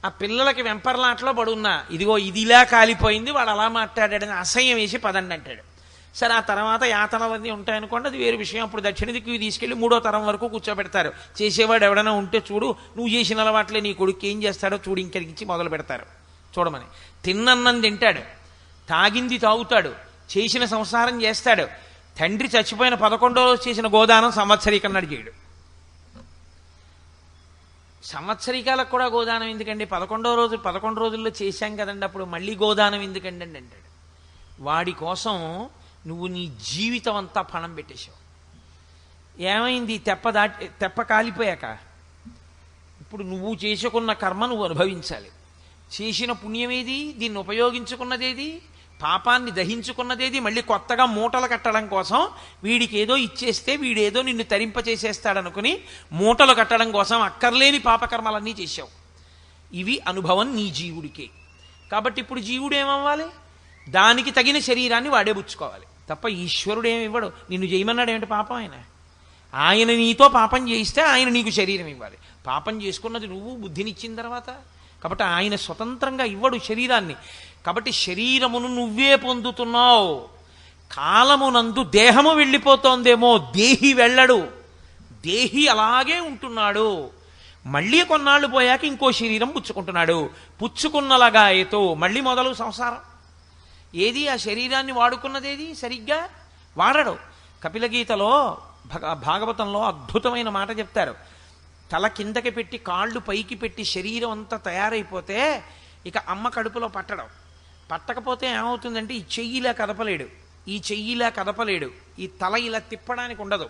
ఆ పిల్లలకి వెంపర్లాట్లో పడున్నా, ఇదిగో ఇదిలా కాలిపోయింది, వాడు అలా మాట్లాడాడని అసహ్యం వేసి పదండి అంటాడు. సరే ఆ తర్వాత యాతనలన్నీ ఉంటాయనుకోండి, అది వేరు విషయం. అప్పుడు దక్షిణ దిక్కు తీసుకెళ్ళి 3వ తరం వరకు కూర్చోబెడతారు. చేసేవాడు ఎవడైనా ఉంటే చూడు, నువ్వు చేసిన అలవాట్లే నీ కొడుకు ఏం చేస్తాడో చూడు, ఇంకరించి మొదలు పెడతారు చూడమని. తిన్నన్నం తింటాడు, తాగింది తాగుతాడు, చేసిన సంసారం చేస్తాడు. తండ్రి చచ్చిపోయిన 11వ రోజు చేసిన గోదానం సంవత్సరీకన్నాడు చేయడు. సంవత్సరికాలకు కూడా గోదానం ఎందుకండి, 11వ రోజు 11 రోజుల్లో చేశాం కదండి, అప్పుడు మళ్ళీ గోదానం ఎందుకండి అని అంటాడు. వాడి కోసం నువ్వు నీ జీవితం అంతా పణం పెట్టేశావు. ఏమైంది, తెప్ప కాలిపోయాక ఇప్పుడు నువ్వు చేసుకున్న కర్మ నువ్వు అనుభవించాలి. చేసిన పుణ్యమేది, దీన్ని ఉపయోగించుకున్నదేది, పాపాన్ని దహించుకున్నదేది, మళ్ళీ కొత్తగా మూటలు కట్టడం కోసం వీడికి ఏదో ఇచ్చేస్తే వీడేదో నిన్ను తరింపచేసేస్తాడనుకుని మూటలు కట్టడం కోసం అక్కర్లేని పాపకర్మలన్నీ చేశావు. ఇవి అనుభవం నీ జీవుడికే. కాబట్టి ఇప్పుడు జీవుడు ఏమవ్వాలి, దానికి తగిన శరీరాన్ని వాడే పుచ్చుకోవాలి తప్ప ఈశ్వరుడు ఏమి ఇవ్వడు. నిన్ను చేయమన్నాడు ఏమిటి పాపం, ఆయన నీతో పాపం చేయిస్తే ఆయన నీకు శరీరం ఇవ్వాలి. పాపం చేసుకున్నది నువ్వు బుద్ధినిచ్చిన తర్వాత. కాబట్టి ఆయన స్వతంత్రంగా ఇవ్వడు శరీరాన్ని. కాబట్టి శరీరమును నువ్వే పొందుతున్నావు. కాలమునందు దేహము వెళ్ళిపోతోందేమో, దేహి వెళ్ళడు, దేహి అలాగే ఉంటున్నాడు. మళ్ళీ కొన్నాళ్ళు పోయాక ఇంకో శరీరం పుచ్చుకుంటున్నాడు. పుచ్చుకున్నలాగా ఏతో మళ్ళీ మొదలు సంసారం. ఏది ఆ శరీరాన్ని వాడుకున్నదేది సరిగ్గా వాడడు. కపిలగీతలో భాగవతంలో అద్భుతమైన మాట చెప్తారు. తల కిందకి పెట్టి కాళ్ళు పైకి పెట్టి శరీరం అంతా తయారైపోతే ఇక అమ్మ కడుపులో పట్టకపోతే ఏమవుతుందంటే ఈ చెయ్యిలా కదపలేడు, ఈ చెయ్యిలా కదపలేడు, ఈ తల ఇలా తిప్పడానికి ఉండదు.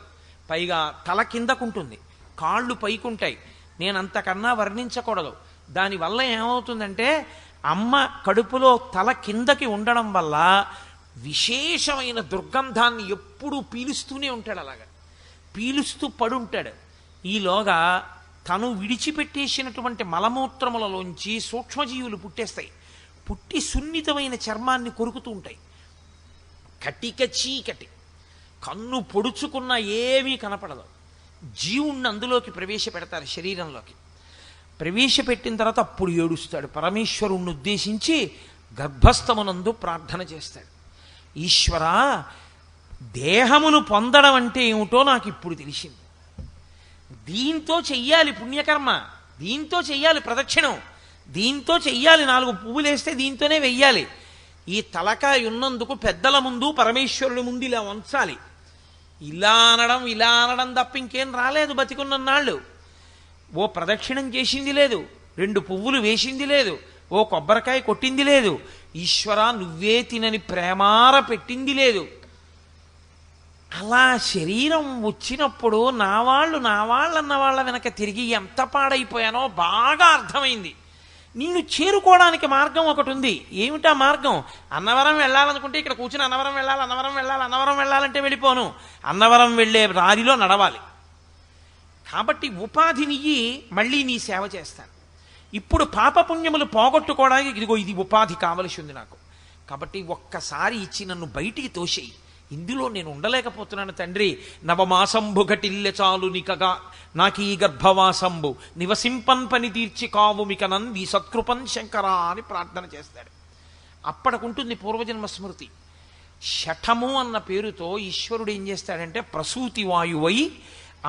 పైగా తల కిందకుంటుంది, కాళ్ళు పైకుంటాయి. నేను అంతకన్నా వర్ణించకూడదు. దానివల్ల ఏమవుతుందంటే అమ్మ కడుపులో తల కిందకి ఉండడం వల్ల విశేషమైన దుర్గంధాన్ని ఎప్పుడూ పీలుస్తూనే ఉంటాడు. అలాగా పీలుస్తూ పడుంటాడు. ఈలోగా తను విడిచిపెట్టేసినటువంటి మలమూత్రములలోంచి సూక్ష్మజీవులు పుట్టేస్తాయి. పుట్టి సున్నితమైన చర్మాన్ని కొరుకుతూ ఉంటాయి. కటిక చీకటి, కన్ను పొడుచుకున్న ఏమీ కనపడదు. జీవుణ్ణి అందులోకి ప్రవేశపెడతారు, శరీరంలోకి ప్రవేశపెట్టిన తర్వాత అప్పుడు ఏడుస్తాడు. పరమేశ్వరుణ్ణి ఉద్దేశించి గర్భస్థమునందు ప్రార్థన చేస్తాడు. ఈశ్వర, దేహమును పొందడం అంటే ఏమిటో నాకు ఇప్పుడు తెలిసింది. దీంతో చెయ్యాలి పుణ్యకర్మ, దీంతో చెయ్యాలి ప్రదక్షిణం, దీంతో చెయ్యాలి 4 పువ్వులేస్తే దీంతోనే వెయ్యాలి. ఈ తలకాయ ఉన్నందుకు పెద్దల ముందు పరమేశ్వరుడి ముందు ఇలా వంచాలి. ఇలా అనడం తప్ప ఇంకేం రాలేదు బతికున్నన్నాళ్ళు. ఓ ప్రదక్షిణం చేసింది లేదు, 2 పువ్వులు వేసింది లేదు, ఓ కొబ్బరికాయ కొట్టింది లేదు, ఈశ్వర నువ్వే తినని ప్రేమార పెట్టింది లేదు. అలా శరీరం వచ్చినప్పుడు నా వాళ్ళు అన్న వాళ్ళ వెనక తిరిగి ఎంత పాడైపోయానో బాగా అర్థమైంది. నిన్ను చేరుకోవడానికి మార్గం ఒకటి ఉంది. ఏమిటా మార్గం? అన్నవరం వెళ్ళాలనుకుంటే ఇక్కడ కూర్చుని అన్నవరం వెళ్ళాలంటే వెళ్ళిపోను. అన్నవరం వెళ్ళే దారిలో నడవాలి. కాబట్టి ఉపాధినియ్యి, మళ్ళీ నీ సేవ చేస్తాను. ఇప్పుడు పాపపుణ్యములు పోగొట్టుకోవడానికి ఇదిగో ఇది ఉపాధి కావలసి ఉంది నాకు. కాబట్టి ఒక్కసారి ఇచ్చి నన్ను బయటికి తోసేయి. ఇందులో నేను ఉండలేకపోతున్నాను తండ్రి. నవమాసంబు ఘటిల్లె చాలు నికగా నాకీ గర్భవాసంబు నివసింపన్ పని తీర్చి కావు మిక నంది సత్కృపన్ శంకరా అని ప్రార్థన చేస్తాడు. అప్పటికుంటుంది పూర్వజన్మ స్మృతి. శఠము అన్న పేరుతో ఈశ్వరుడు ఏం చేస్తాడంటే ప్రసూతి వాయువై,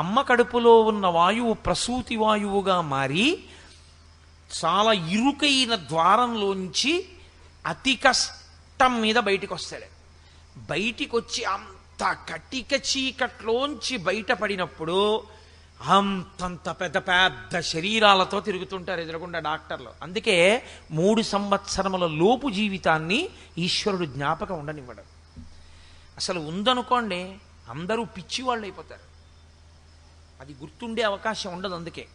అమ్మ కడుపులో ఉన్న వాయువు ప్రసూతి వాయువుగా మారి చాలా ఇరుకైన ద్వారంలోంచి అతి కష్టం మీద బయటికి వస్తాడు. బయటికి వచ్చి అంత కటిక చీకట్లోంచి బయటపడినప్పుడు అంతంత పెద్ద పెద్ద శరీరాలతో తిరుగుతుంటారు ఎదురకుండా డాక్టర్లు. అందుకే 3 సంవత్సరముల లోపు జీవితాన్ని ఈశ్వరుడు జ్ఞాపకం ఉండనివ్వడు. అసలు ఉందనుకోండి అందరూ పిచ్చివాళ్ళు అయిపోతారు. అది గుర్తుండే అవకాశం ఉండదు. అందుకే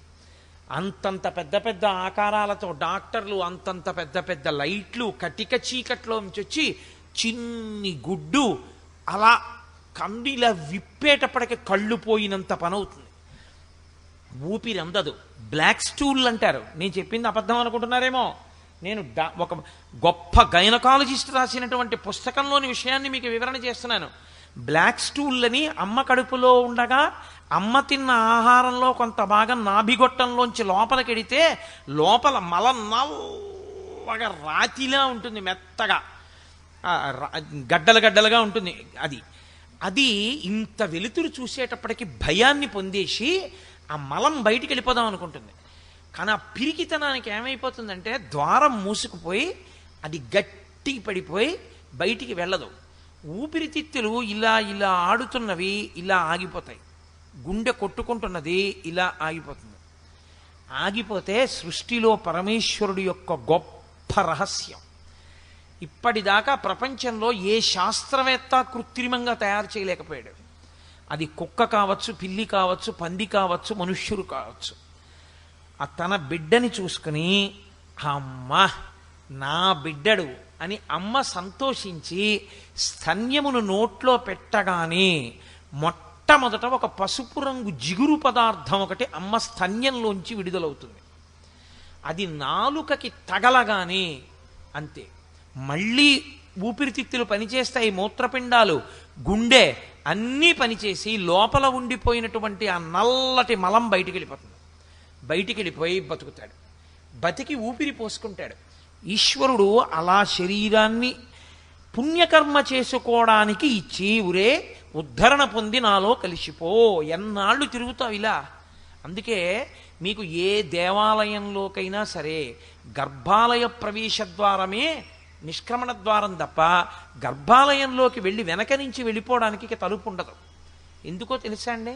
అంతంత పెద్ద పెద్ద ఆకారాలతో డాక్టర్లు, అంతంత పెద్ద పెద్ద లైట్లు, కటిక చీకట్లోంచి వచ్చి చిన్ని గుడ్డు అలా కండిలా విప్పేటప్పటికి కళ్ళు పోయినంత పని అవుతుంది. ఊపిరి అందదు. బ్లాక్ స్టూల్ అంటారు. నేను చెప్పింది అబద్ధం అనుకుంటున్నారేమో. నేను ఒక గొప్ప గైనకాలజిస్ట్ రాసినటువంటి పుస్తకంలోని విషయాన్ని మీకు వివరణ చేస్తున్నాను. బ్లాక్ స్టూల్ అని అమ్మ కడుపులో ఉండగా అమ్మ తిన్న ఆహారంలో కొంత భాగం నాభిగొట్టంలోంచి లోపలికెడితే లోపల మల నల్లగా రాతిలా ఉంటుంది, మెత్తగా గడ్డలుగా ఉంటుంది. అది ఇంత వెలుతురు చూసేటప్పటికి భయాన్ని పొందేసి ఆ మలం బయటికి వెళ్ళిపోదాం అనుకుంటుంది. కానీ ఆ పిరికితనానికి ఏమైపోతుందంటే ద్వారం మూసుకుపోయి అది గట్టి పడిపోయి బయటికి వెళ్ళదు. ఊపిరితిత్తులు ఇలా ఇలా ఆడుతున్నవి ఇలా ఆగిపోతాయి. గుండె కొట్టుకుంటున్నది ఇలా ఆగిపోతుంది. ఆగిపోతే సృష్టిలో పరమేశ్వరుడు యొక్క గొప్ప రహస్యం. ఇప్పటిదాకా ప్రపంచంలో ఏ శాస్త్రవేత్త కృత్రిమంగా తయారు చేయలేకపోయాడు. అది కుక్క కావచ్చు, పిల్లి కావచ్చు, పంది కావచ్చు, మనుష్యుడు కావచ్చు. ఆ తన బిడ్డని చూసుకుని అమ్మ నా బిడ్డడు అని అమ్మ సంతోషించి స్తన్యమును నోట్లో పెట్టగానే మొట్టమొదట ఒక పసుపు రంగు జిగురు పదార్థం ఒకటి అమ్మ స్తన్యంలోంచి విడుదలవుతుంది. అది నాలుకకి తగలగానే అంతే, మళ్ళీ ఊపిరితిత్తులు పనిచేస్తాయి, మూత్రపిండాలు, గుండె అన్నీ పనిచేసి లోపల ఉండిపోయినటువంటి ఆ నల్లటి మలం బయటికి వెళ్ళిపోతుంది. బయటికి వెళ్ళిపోయి బతుకుతాడు. బతికి ఊపిరి పోసుకుంటాడు. ఈశ్వరుడు అలా శరీరాన్ని పుణ్యకర్మ చేసుకోవడానికి ఇచ్చి ఉరే ఉద్ధరణ పొంది నాలో కలిసిపో, ఎన్నాళ్ళు తిరుగుతావు ఇలా. అందుకే మీకు ఏ దేవాలయంలోకైనా సరే గర్భాలయ ప్రవేశ ద్వారమే నిష్క్రమణ ద్వారం తప్ప గర్భాలయంలోకి వెళ్ళి వెనక నుంచి వెళ్ళిపోవడానికి తలుపు ఉండదు. ఎందుకో తెలుసా అండి?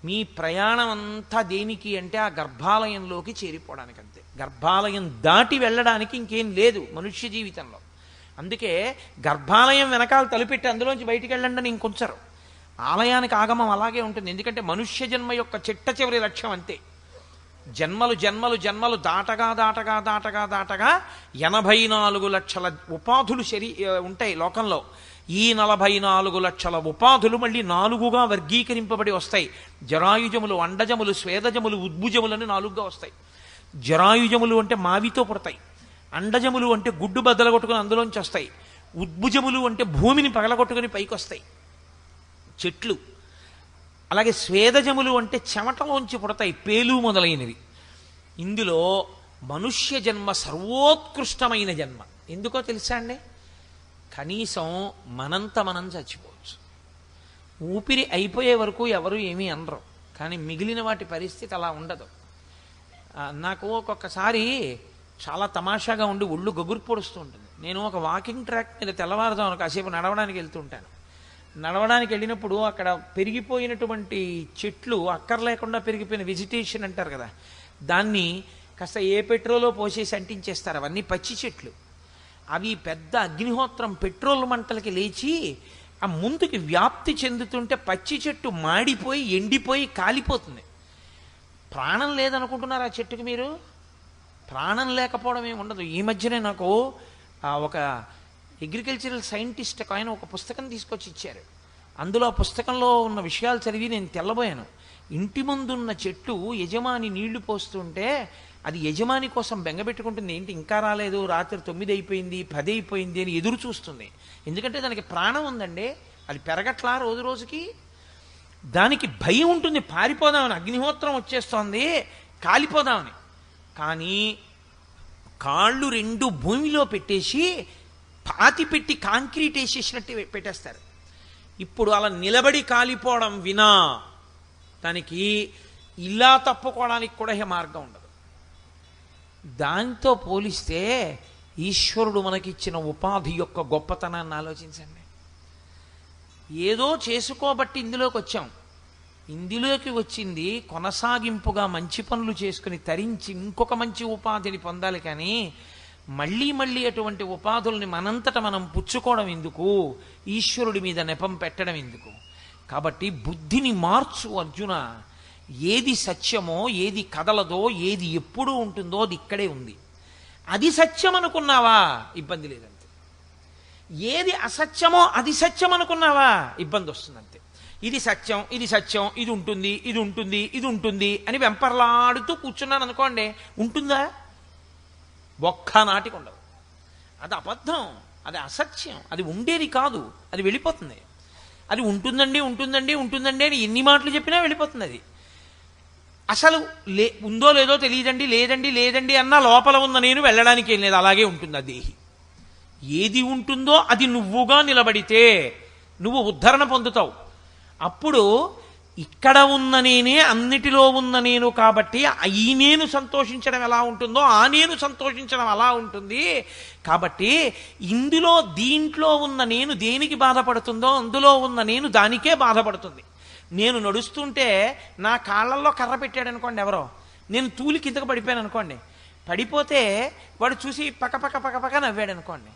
మీ ప్రయాణం అంతా దేనికి అంటే ఆ గర్భాలయంలోకి చేరిపోవడానికి అంతే. గర్భాలయం దాటి వెళ్ళడానికి ఇంకేం లేదు మనుష్య జీవితంలో. అందుకే గర్భాలయం వెనకాల తలుపెట్టి అందులోంచి బయటికి వెళ్ళండి అని ఇంకొంచరు. ఆలయానికి ఆగమం అలాగే ఉంటుంది. ఎందుకంటే మనుష్య జన్మ యొక్క చిట్ట చివరి లక్ష్యం అంతే. జన్మలు జన్మలు జన్మలు దాటగా 84 లక్షల ఉపాధులు ఉంటాయి లోకంలో. ఈ 44 లక్షల ఉపాధులు మళ్ళీ 4గా వర్గీకరింపబడి వస్తాయి. జరాయుజములు, అండజములు, స్వేదజములు, ఉద్భుజములు అని 4గా వస్తాయి. జరాయుజములు అంటే మావితో పుడతాయి, అండజములు అంటే గుడ్డు బద్దలు కొట్టుకుని అందులోంచి వస్తాయి, ఉద్భుజములు అంటే భూమిని పగలగొట్టుకుని పైకి వస్తాయి చెట్లు. అలాగే స్వేదజములు అంటే చెమటలోంచి పుడతాయి పేలు మొదలైనవి. ఇందులో మనుష్య జన్మ సర్వోత్కృష్టమైన జన్మ. ఎందుకో తెలుసా అండి? కనీసం మనంత మనం చచ్చిపోవచ్చు. ఊపిరి అయిపోయే వరకు ఎవరు ఏమీ అనరు, కానీ మిగిలిన వాటి పరిస్థితి అలా ఉండదు. నాకు ఒక్కొక్కసారి చాలా తమాషాగా ఉండి ఒళ్ళు గగురు పొడుస్తూ ఉంటుంది. నేను ఒక వాకింగ్ ట్రాక్ మీద తెల్లవారుదాం కాసేపు నడవడానికి వెళ్తుంటాను. నడవడానికి వెళ్ళినప్పుడు అక్కడ పెరిగిపోయినటువంటి చెట్లు, అక్కర్లేకుండా పెరిగిపోయిన వెజిటేషన్ అంటారు కదా, దాన్ని కాస్త ఏ పెట్రోలో పోసేసి అంటించేస్తారు. అవన్నీ పచ్చి చెట్లు. అవి పెద్ద అగ్నిహోత్రం పెట్రోల్ మంటలకి లేచి ఆ ముందుకి వ్యాప్తి చెందుతుంటే పచ్చి చెట్టు మాడిపోయి ఎండిపోయి కాలిపోతుంది. ప్రాణం లేదనుకుంటున్నారు ఆ చెట్టుకి మీరు? ప్రాణం లేకపోవడం ఏమి ఉండదు. ఈ మధ్యనే నాకు ఒక అగ్రికల్చరల్ సైంటిస్ట్ ఆయన ఒక పుస్తకం తీసుకొచ్చి ఇచ్చారు. అందులో ఆ పుస్తకంలో ఉన్న విషయాలు చదివి నేను తెల్లబోయాను. ఇంటి ముందున్న చెట్టు యజమాని నీళ్లు పోస్తుంటే అది యజమాని కోసం బెంగపెట్టుకుంటుంది. ఏంటి ఇంకా రాలేదు, రాత్రి 9 అయిపోయింది 10 అయిపోయింది అని ఎదురు చూస్తుంది. ఎందుకంటే దానికి ప్రాణం ఉందండి, అది పెరగట్లా రోజు రోజుకి. దానికి భయం ఉంటుంది, పారిపోదామని, అగ్నిహోత్రం వచ్చేస్తోంది కాలిపోదామని. కానీ కాళ్ళు 2 భూమిలో పెట్టేసి పాతి పెట్టి కాంక్రీట్ వేసేసినట్టు పెట్టేస్తారు. ఇప్పుడు అలా నిలబడి కాలిపోవడం వినా దానికి ఇలా తప్పుకోవడానికి కూడా ఏ మార్గం ఉండదు. దాంతో పోలిస్తే ఈశ్వరుడు మనకిచ్చిన ఉపాధి యొక్క గొప్పతనాన్ని ఆలోచించండి. ఏదో చేసుకోబట్టి ఇందులోకి వచ్చాం. ఇందులోకి వచ్చింది కొనసాగింపుగా మంచి పనులు చేసుకుని తరించి ఇంకొక మంచి ఉపాధిని పొందాలి. కానీ మళ్ళీ మళ్ళీ అటువంటి ఉపాధుల్ని మనంతట మనం పుచ్చుకోవడం ఎందుకు? ఈశ్వరుడి మీద నెపం పెట్టడం ఎందుకు? కాబట్టి బుద్ధిని మార్చు అర్జున. ఏది సత్యమో, ఏది కదలదో, ఏది ఎప్పుడూ ఉంటుందో అది ఇక్కడే ఉంది. అది సత్యం అనుకున్నావా ఇబ్బంది లేదంతే. ఏది అసత్యమో అది సత్యం అనుకున్నావా ఇబ్బంది వస్తుందంతే. ఇది సత్యం, ఇది సత్యం, ఇది ఉంటుంది, ఇది ఉంటుంది, ఇది ఉంటుంది అని వెంపర్లాడుతూ కూర్చున్నాను అనుకోండి, ఉంటుందా? ఒక్కనాటికి ఉండదు. అది అబద్ధం, అది అసత్యం, అది ఉండేది కాదు, అది వెళ్ళిపోతుంది. అది ఉంటుందండి ఉంటుందండి ఉంటుందండి అని ఎన్ని మాటలు చెప్పినా వెళ్ళిపోతుంది. అది అసలు ఉందో లేదో తెలియదండి, లేదండి లేదండి అన్నా లోపల ఉన్న నేను వెళ్ళడానికి ఏం లేదు, అలాగే ఉంటుంది ఆ దేహి. ఏది ఉంటుందో అది నువ్వుగా నిలబడితే నువ్వు ఉద్ధరణ పొందుతావు. అప్పుడు ఇక్కడ ఉన్న నేనే అన్నిటిలో ఉన్న నేను కాబట్టి ఈ నేను సంతోషించడం ఎలా ఉంటుందో ఆ నేను సంతోషించడం అలా ఉంటుంది. కాబట్టి ఇందులో దీంట్లో ఉన్న నేను దేనికి బాధపడుతుందో అందులో ఉన్న నేను దానికే బాధపడుతుంది. నేను నడుస్తుంటే నా కాళ్ళల్లో కర్ర పెట్టాడు అనుకోండి ఎవరో, నేను తూలి కిందకు పడిపోయాను అనుకోండి, పడిపోతే వాడు చూసి పక్క నవ్వాడు అనుకోండి.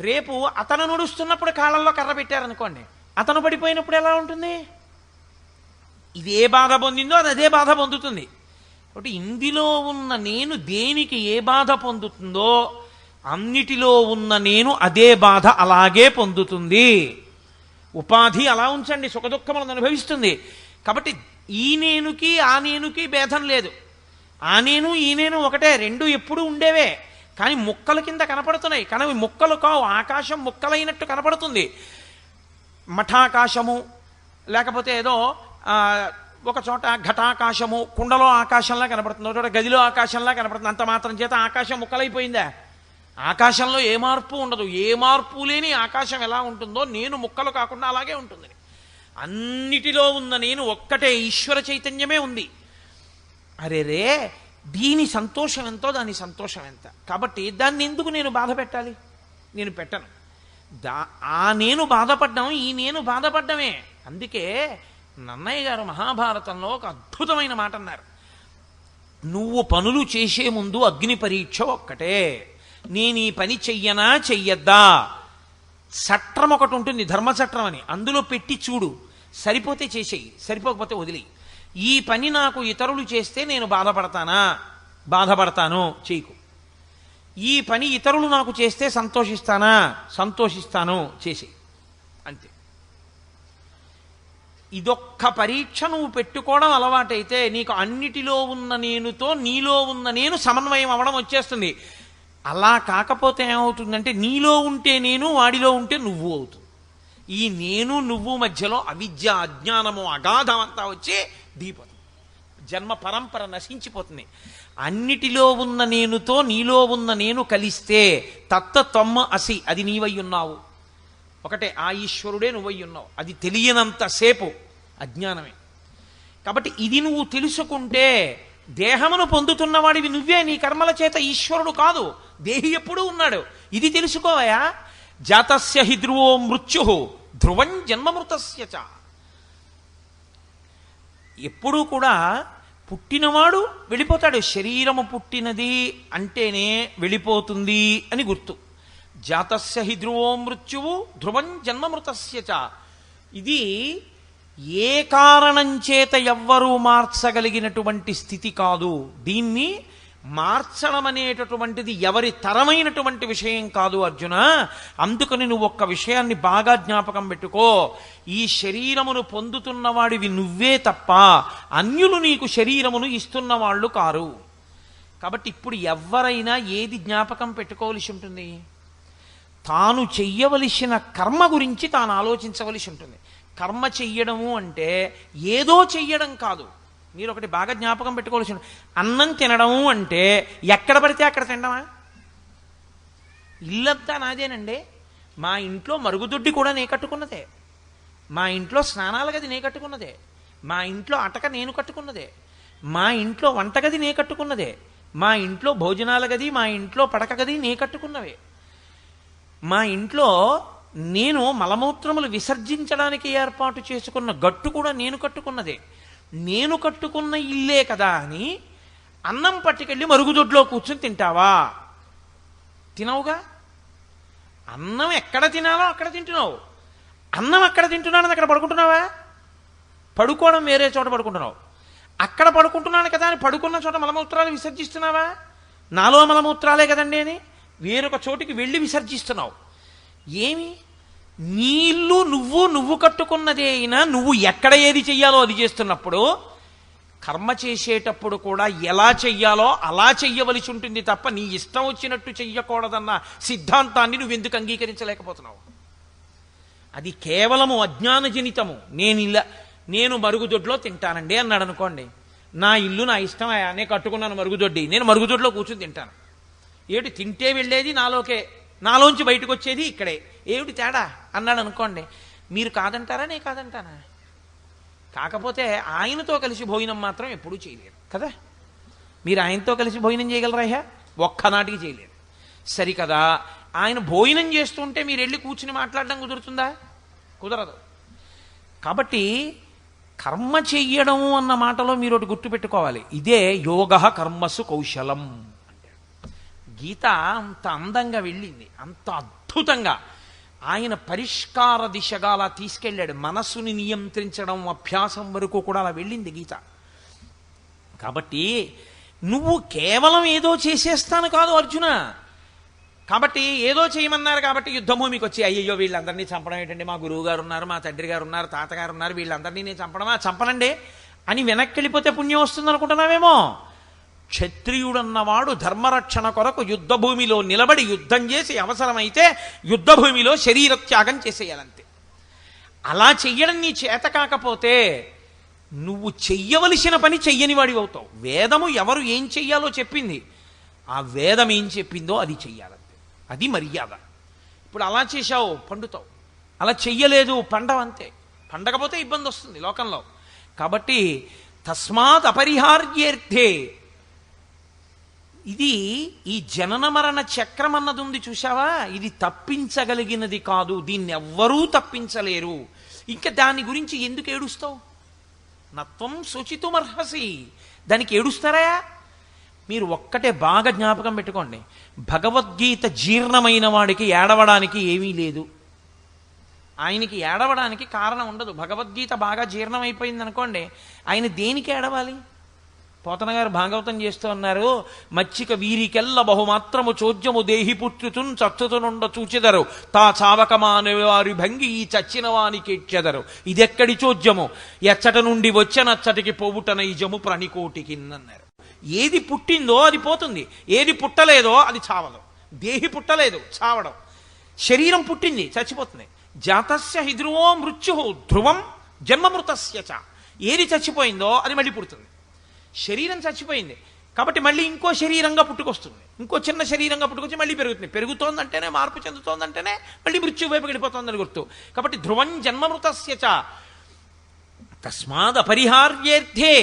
రేపు అతను నడుస్తున్నప్పుడు కాళ్ళల్లో కర్ర పెట్టారనుకోండి, అతను పడిపోయినప్పుడు ఎలా ఉంటుంది? ఇదే బాధ పొందిందో అది అదే బాధ పొందుతుంది. కాబట్టి ఇందులో ఉన్న నేను దేనికి ఏ బాధ పొందుతుందో అన్నిటిలో ఉన్న నేను అదే బాధ అలాగే పొందుతుంది. ఉపాధి అలా ఉంచండి, సుఖదుఖములను అనుభవిస్తుంది. కాబట్టి ఈ నేనుకి ఆ నేనుకి భేదం లేదు. ఆ నేను ఈ నేను ఒకటే, రెండు ఎప్పుడూ ఉండేవే. కానీ ముక్కల కింద కనపడుతున్నాయి, కానీ ముక్కలు కావు. ఆకాశం ముక్కలైనట్టు కనపడుతుంది. మఠాకాశము, లేకపోతే ఏదో ఒక చోట ఘటాకాశము, కుండలో ఆకాశంలా కనపడుతుంది, ఒక చోట గదిలో ఆకాశంలా కనపడుతుంది. అంత మాత్రం చేత ఆకాశం ముక్కలైపోయిందా? ఆకాశంలో ఏ మార్పు ఉండదు. ఏ మార్పు లేని ఆకాశం ఎలా ఉంటుందో నేను ముక్కలు కాకుండా అలాగే ఉంటుంది. అన్నిటిలో ఉన్న నేను ఒక్కటే, ఈశ్వర చైతన్యమే ఉంది. అరేరే, దీని సంతోషం ఎంతో దాని సంతోషం ఎంత. కాబట్టి దాన్ని ఎందుకు నేను బాధ పెట్టాలి? నేను పెట్టను. ఆ నేను బాధపడ్డం ఈ నేను బాధపడ్డమే. అందుకే నన్నయ్య గారు మహాభారతంలో ఒక అద్భుతమైన మాట అన్నారు. నువ్వు పనులు చేసే ముందు అగ్ని పరీక్ష ఒక్కటే. నేను ఈ పని చెయ్యనా చెయ్యద్దా? చట్రం ఒకటి ఉంటుంది, ధర్మచట్రం అని, అందులో పెట్టి చూడు. సరిపోతే చేసేయి, సరిపోకపోతే వదిలేయి. ఈ పని నాకు ఇతరులు చేస్తే నేను బాధపడతానా? బాధపడతాను, చేయకు. ఈ పని ఇతరులు నాకు చేస్తే సంతోషిస్తానా? సంతోషిస్తాను, చేసేయి. అంతే. ఇదొక్క పరీక్ష నువ్వు పెట్టుకోవడం అలవాటైతే నీకు అన్నిటిలో ఉన్న నేనుతో నీలో ఉన్న నేను సమన్వయం అవ్వడం వచ్చేస్తుంది. అలా కాకపోతే ఏమవుతుందంటే నీలో ఉంటే నేను, వాడిలో ఉంటే నువ్వు అవుతుంది. ఈ నేను నువ్వు మధ్యలో అవిద్య, అజ్ఞానము, అగాధం అంతా వచ్చి దిగిపోతుంది. జన్మ పరంపర నశించిపోతుంది. అన్నిటిలో ఉన్న నేనుతో నీలో ఉన్న నేను కలిస్తే తత్తమ్మ అసి, అది నీవై ఉన్నావు. ఒకటే, ఆ ఈశ్వరుడే నువ్వై ఉన్నావు. అది తెలియనంతసేపు అజ్ఞానమే. కాబట్టి ఇది నువ్వు తెలుసుకుంటే దేహమును పొందుతున్నవాడివి నువ్వే, నీ కర్మల చేత ఈశ్వరుడు కాదు. దేహి ఎప్పుడూ ఉన్నాడు. ఇది తెలుసుకోవయా. జాతస్య హి ధ్రువో మృత్యు ధ్రువం జన్మమృతస్య చ. ఎప్పుడూ కూడా పుట్టినవాడు వెళ్ళిపోతాడు. శరీరము పుట్టినది అంటేనే వెళ్ళిపోతుంది అని గుర్తు. జాతస్య హి ధ్రువో మృత్యువు ధ్రువం జన్మమృతస్య చ. ఇది ఏ కారణం చేత ఎవ్వరూ మార్చగలిగినటువంటి స్థితి కాదు. దీన్ని మార్చడం అనేటటువంటిది ఎవరి తరమైనటువంటి విషయం కాదు అర్జున. అందుకని నువ్వు ఒక్క విషయాన్ని బాగా జ్ఞాపకం పెట్టుకో. ఈ శరీరమును పొందుతున్నవాడివి నువ్వే తప్ప అన్యులు నీకు శరీరమును ఇస్తున్న వాళ్ళు కారు. కాబట్టి ఇప్పుడు ఎవరైనా ఏది జ్ఞాపకం పెట్టుకోవలసి ఉంటుంది? తాను చెయ్యవలసిన కర్మ గురించి తాను ఆలోచించవలసి ఉంటుంది. కర్మ చెయ్యడము అంటే ఏదో చెయ్యడం కాదు. మీరు ఒకటి బాగా జ్ఞాపకం పెట్టుకోవాల్సి ఉంటుంది. అన్నం తినడము అంటే ఎక్కడ పడితే అక్కడ తినడమా? ఇల్లంతా నాదేనండి. మా ఇంట్లో మరుగుదొడ్డి కూడా నే కట్టుకున్నదే. మా ఇంట్లో స్నానాల గది నే కట్టుకున్నదే. మా ఇంట్లో అటక నేను కట్టుకున్నదే. మా ఇంట్లో వంటగది నే కట్టుకున్నదే. మా ఇంట్లో భోజనాల గది, మా ఇంట్లో పడక గది నే కట్టుకున్నవే. మా ఇంట్లో నేను మలమూత్రములు విసర్జించడానికి ఏర్పాటు చేసుకున్న గట్టు కూడా నేను కట్టుకున్నదే. నేను కట్టుకున్న ఇల్లే కదా అని అన్నం పట్టుకెళ్ళి మరుగుదొడ్లో కూర్చొని తింటావా? తినవుగా. అన్నం ఎక్కడ తినాలో అక్కడ తింటున్నావు. అన్నం అక్కడ తింటున్నాను అక్కడ పడుకుంటున్నావా? పడుకోవడం వేరే చోట పడుకుంటున్నావు. అక్కడ పడుకుంటున్నాను కదా అని పడుకున్న చోట మలమూత్రాలు విసర్జిస్తున్నావా? నాలో మలమూత్రాలే కదండి అని వేరొక చోటికి వెళ్ళి విసర్జిస్తున్నావు. ఏమి? నీళ్ళు నువ్వు కట్టుకున్నదే అయినా నువ్వు ఎక్కడ ఏది చెయ్యాలో అది చేస్తున్నప్పుడు కర్మ చేసేటప్పుడు కూడా ఎలా చెయ్యాలో అలా చెయ్యవలసి ఉంటుంది తప్ప నీ ఇష్టం వచ్చినట్టు చెయ్యకూడదన్న సిద్ధాంతాన్ని నువ్వెందుకు అంగీకరించలేకపోతున్నావు? అది కేవలము అజ్ఞానజనితము. నేను మరుగుదొడ్లో తింటానండి అన్నాడు అనుకోండి. నా ఇల్లు నా ఇష్టమయ్యా, నేను కట్టుకున్నాను మరుగుదొడ్డి, నేను మరుగుదొడ్లో కూర్చుని తింటాను. ఏమిటి తింటే వెళ్ళేది నాలోకే, నాలోంచి బయటకు వచ్చేది ఇక్కడే, ఏమిటి తేడా అన్నాడు అనుకోండి. మీరు కాదంటారా, నేను కాదంటానా? కాకపోతే ఆయనతో కలిసి భోజనం మాత్రం ఎప్పుడూ చేయలేరు కదా. మీరు ఆయనతో కలిసి భోజనం చేయగలరా? ఒక్కనాటికి చేయలేరు. సరికదా. ఆయన భోజనం చేస్తుంటే మీరు వెళ్ళి కూర్చుని మాట్లాడడం కుదురుతుందా? కుదరదు. కాబట్టి కర్మ చెయ్యడం అన్న మాటలో మీరు ఒకటి గుర్తుపెట్టుకోవాలి. ఇదే యోగ కర్మసు కౌశలం. గీత అంత అందంగా వెళ్ళింది, అంత అద్భుతంగా ఆయన పరిష్కార దిశగా అలా తీసుకెళ్ళాడు. మనస్సుని నియంత్రించడం అభ్యాసం వరకు కూడా అలా వెళ్ళింది గీత. కాబట్టి నువ్వు కేవలం ఏదో చేసేస్తాను కాదు అర్జున. కాబట్టి ఏదో చేయమన్నారు కాబట్టి యుద్ధభూమికి వచ్చి అయ్యయ్యో వీళ్ళందరినీ చంపడం ఏంటండి, మా గురువు గారు ఉన్నారు, మా తండ్రి గారు ఉన్నారు, తాతగారు ఉన్నారు, వీళ్ళందరినీ నేను చంపనండి అని వెనక్కి వెళ్ళిపోతే పుణ్యం వస్తుంది అనుకుంటున్నావేమో. క్షత్రియుడన్నవాడు ధర్మరక్షణ కొరకు యుద్ధభూమిలో నిలబడి యుద్ధం చేసి అవసరమైతే యుద్ధభూమిలో శరీర త్యాగం చేసేయాలంతే. అలా చెయ్యడం నీ చేత కాకపోతే నువ్వు చెయ్యవలసిన పని చెయ్యని వాడివి అవుతావు. వేదము ఎవరు ఏం చెయ్యాలో చెప్పింది, ఆ వేదం ఏం చెప్పిందో అది చెయ్యాలంతే. అది మర్యాద. ఇప్పుడు అలా చేశావు పండుతావు, అలా చెయ్యలేదు పండవంతే. పండకపోతే ఇబ్బంది వస్తుంది లోకంలో. కాబట్టి తస్మాత్ అపరిహార్యేర్థే, ఇది ఈ జనన మరణ చక్రం అన్నది ఉంది చూసావా, ఇది తప్పించగలిగినది కాదు. దీన్ని ఎవ్వరూ తప్పించలేరు. ఇంకా దాని గురించి ఎందుకు ఏడుస్తావు? నత్వం శుచితుమర్హసి, దానికి ఏడుస్తారా? మీరు ఒక్కటే బాగా జ్ఞాపకం పెట్టుకోండి, భగవద్గీత జీర్ణమైన వాడికి ఏడవడానికి ఏమీ లేదు. ఆయనకి ఏడవడానికి కారణం ఉండదు. భగవద్గీత బాగా జీర్ణమైపోయింది అనుకోండి, ఆయన దేనికి ఏడవాలి? పోతన గారు భాగవతం చేస్తూ ఉన్నారు, మచ్చిక వీరికెల్ల బహుమాత్రము చోద్యము దేహి పుత్రుతున్ చచ్చుతునుండ చూచెదరు తా చావకమాని వారి భంగి ఈ చచ్చిన వానికి ఎచ్చెదరు. ఇదెక్కడి చోద్యము, ఎచ్చట నుండి వచ్చనచ్చటికి పోవుటన ఇజము ప్రణికోటికి అన్నారు. ఏది పుట్టిందో అది పోతుంది, ఏది పుట్టలేదో అది చావదు. దేహి పుట్టలేదు, చావడం. శరీరం పుట్టింది, చచ్చిపోతుంది. జాతస్య హి ధ్రువో మృత్యు ధ్రువం జన్మమృతస్య చ. ఏది చచ్చిపోయిందో అది మళ్ళీ పుడుతుంది. శరీరం చచ్చిపోయింది కాబట్టి మళ్ళీ ఇంకో శరీరంగా పుట్టుకొస్తుంది, ఇంకో చిన్న శరీరంగా పుట్టుకొచ్చి మళ్ళీ పెరుగుతుంది. పెరుగుతోందంటేనే, మార్పు చెందుతోందంటేనే మళ్ళీ మృత్యు వైపు వెళ్ళిపోతోందని గుర్తు. కాబట్టి ధ్రువం జన్మమృతస్య చ తస్మాద్ అపరిహార్యేర్థే.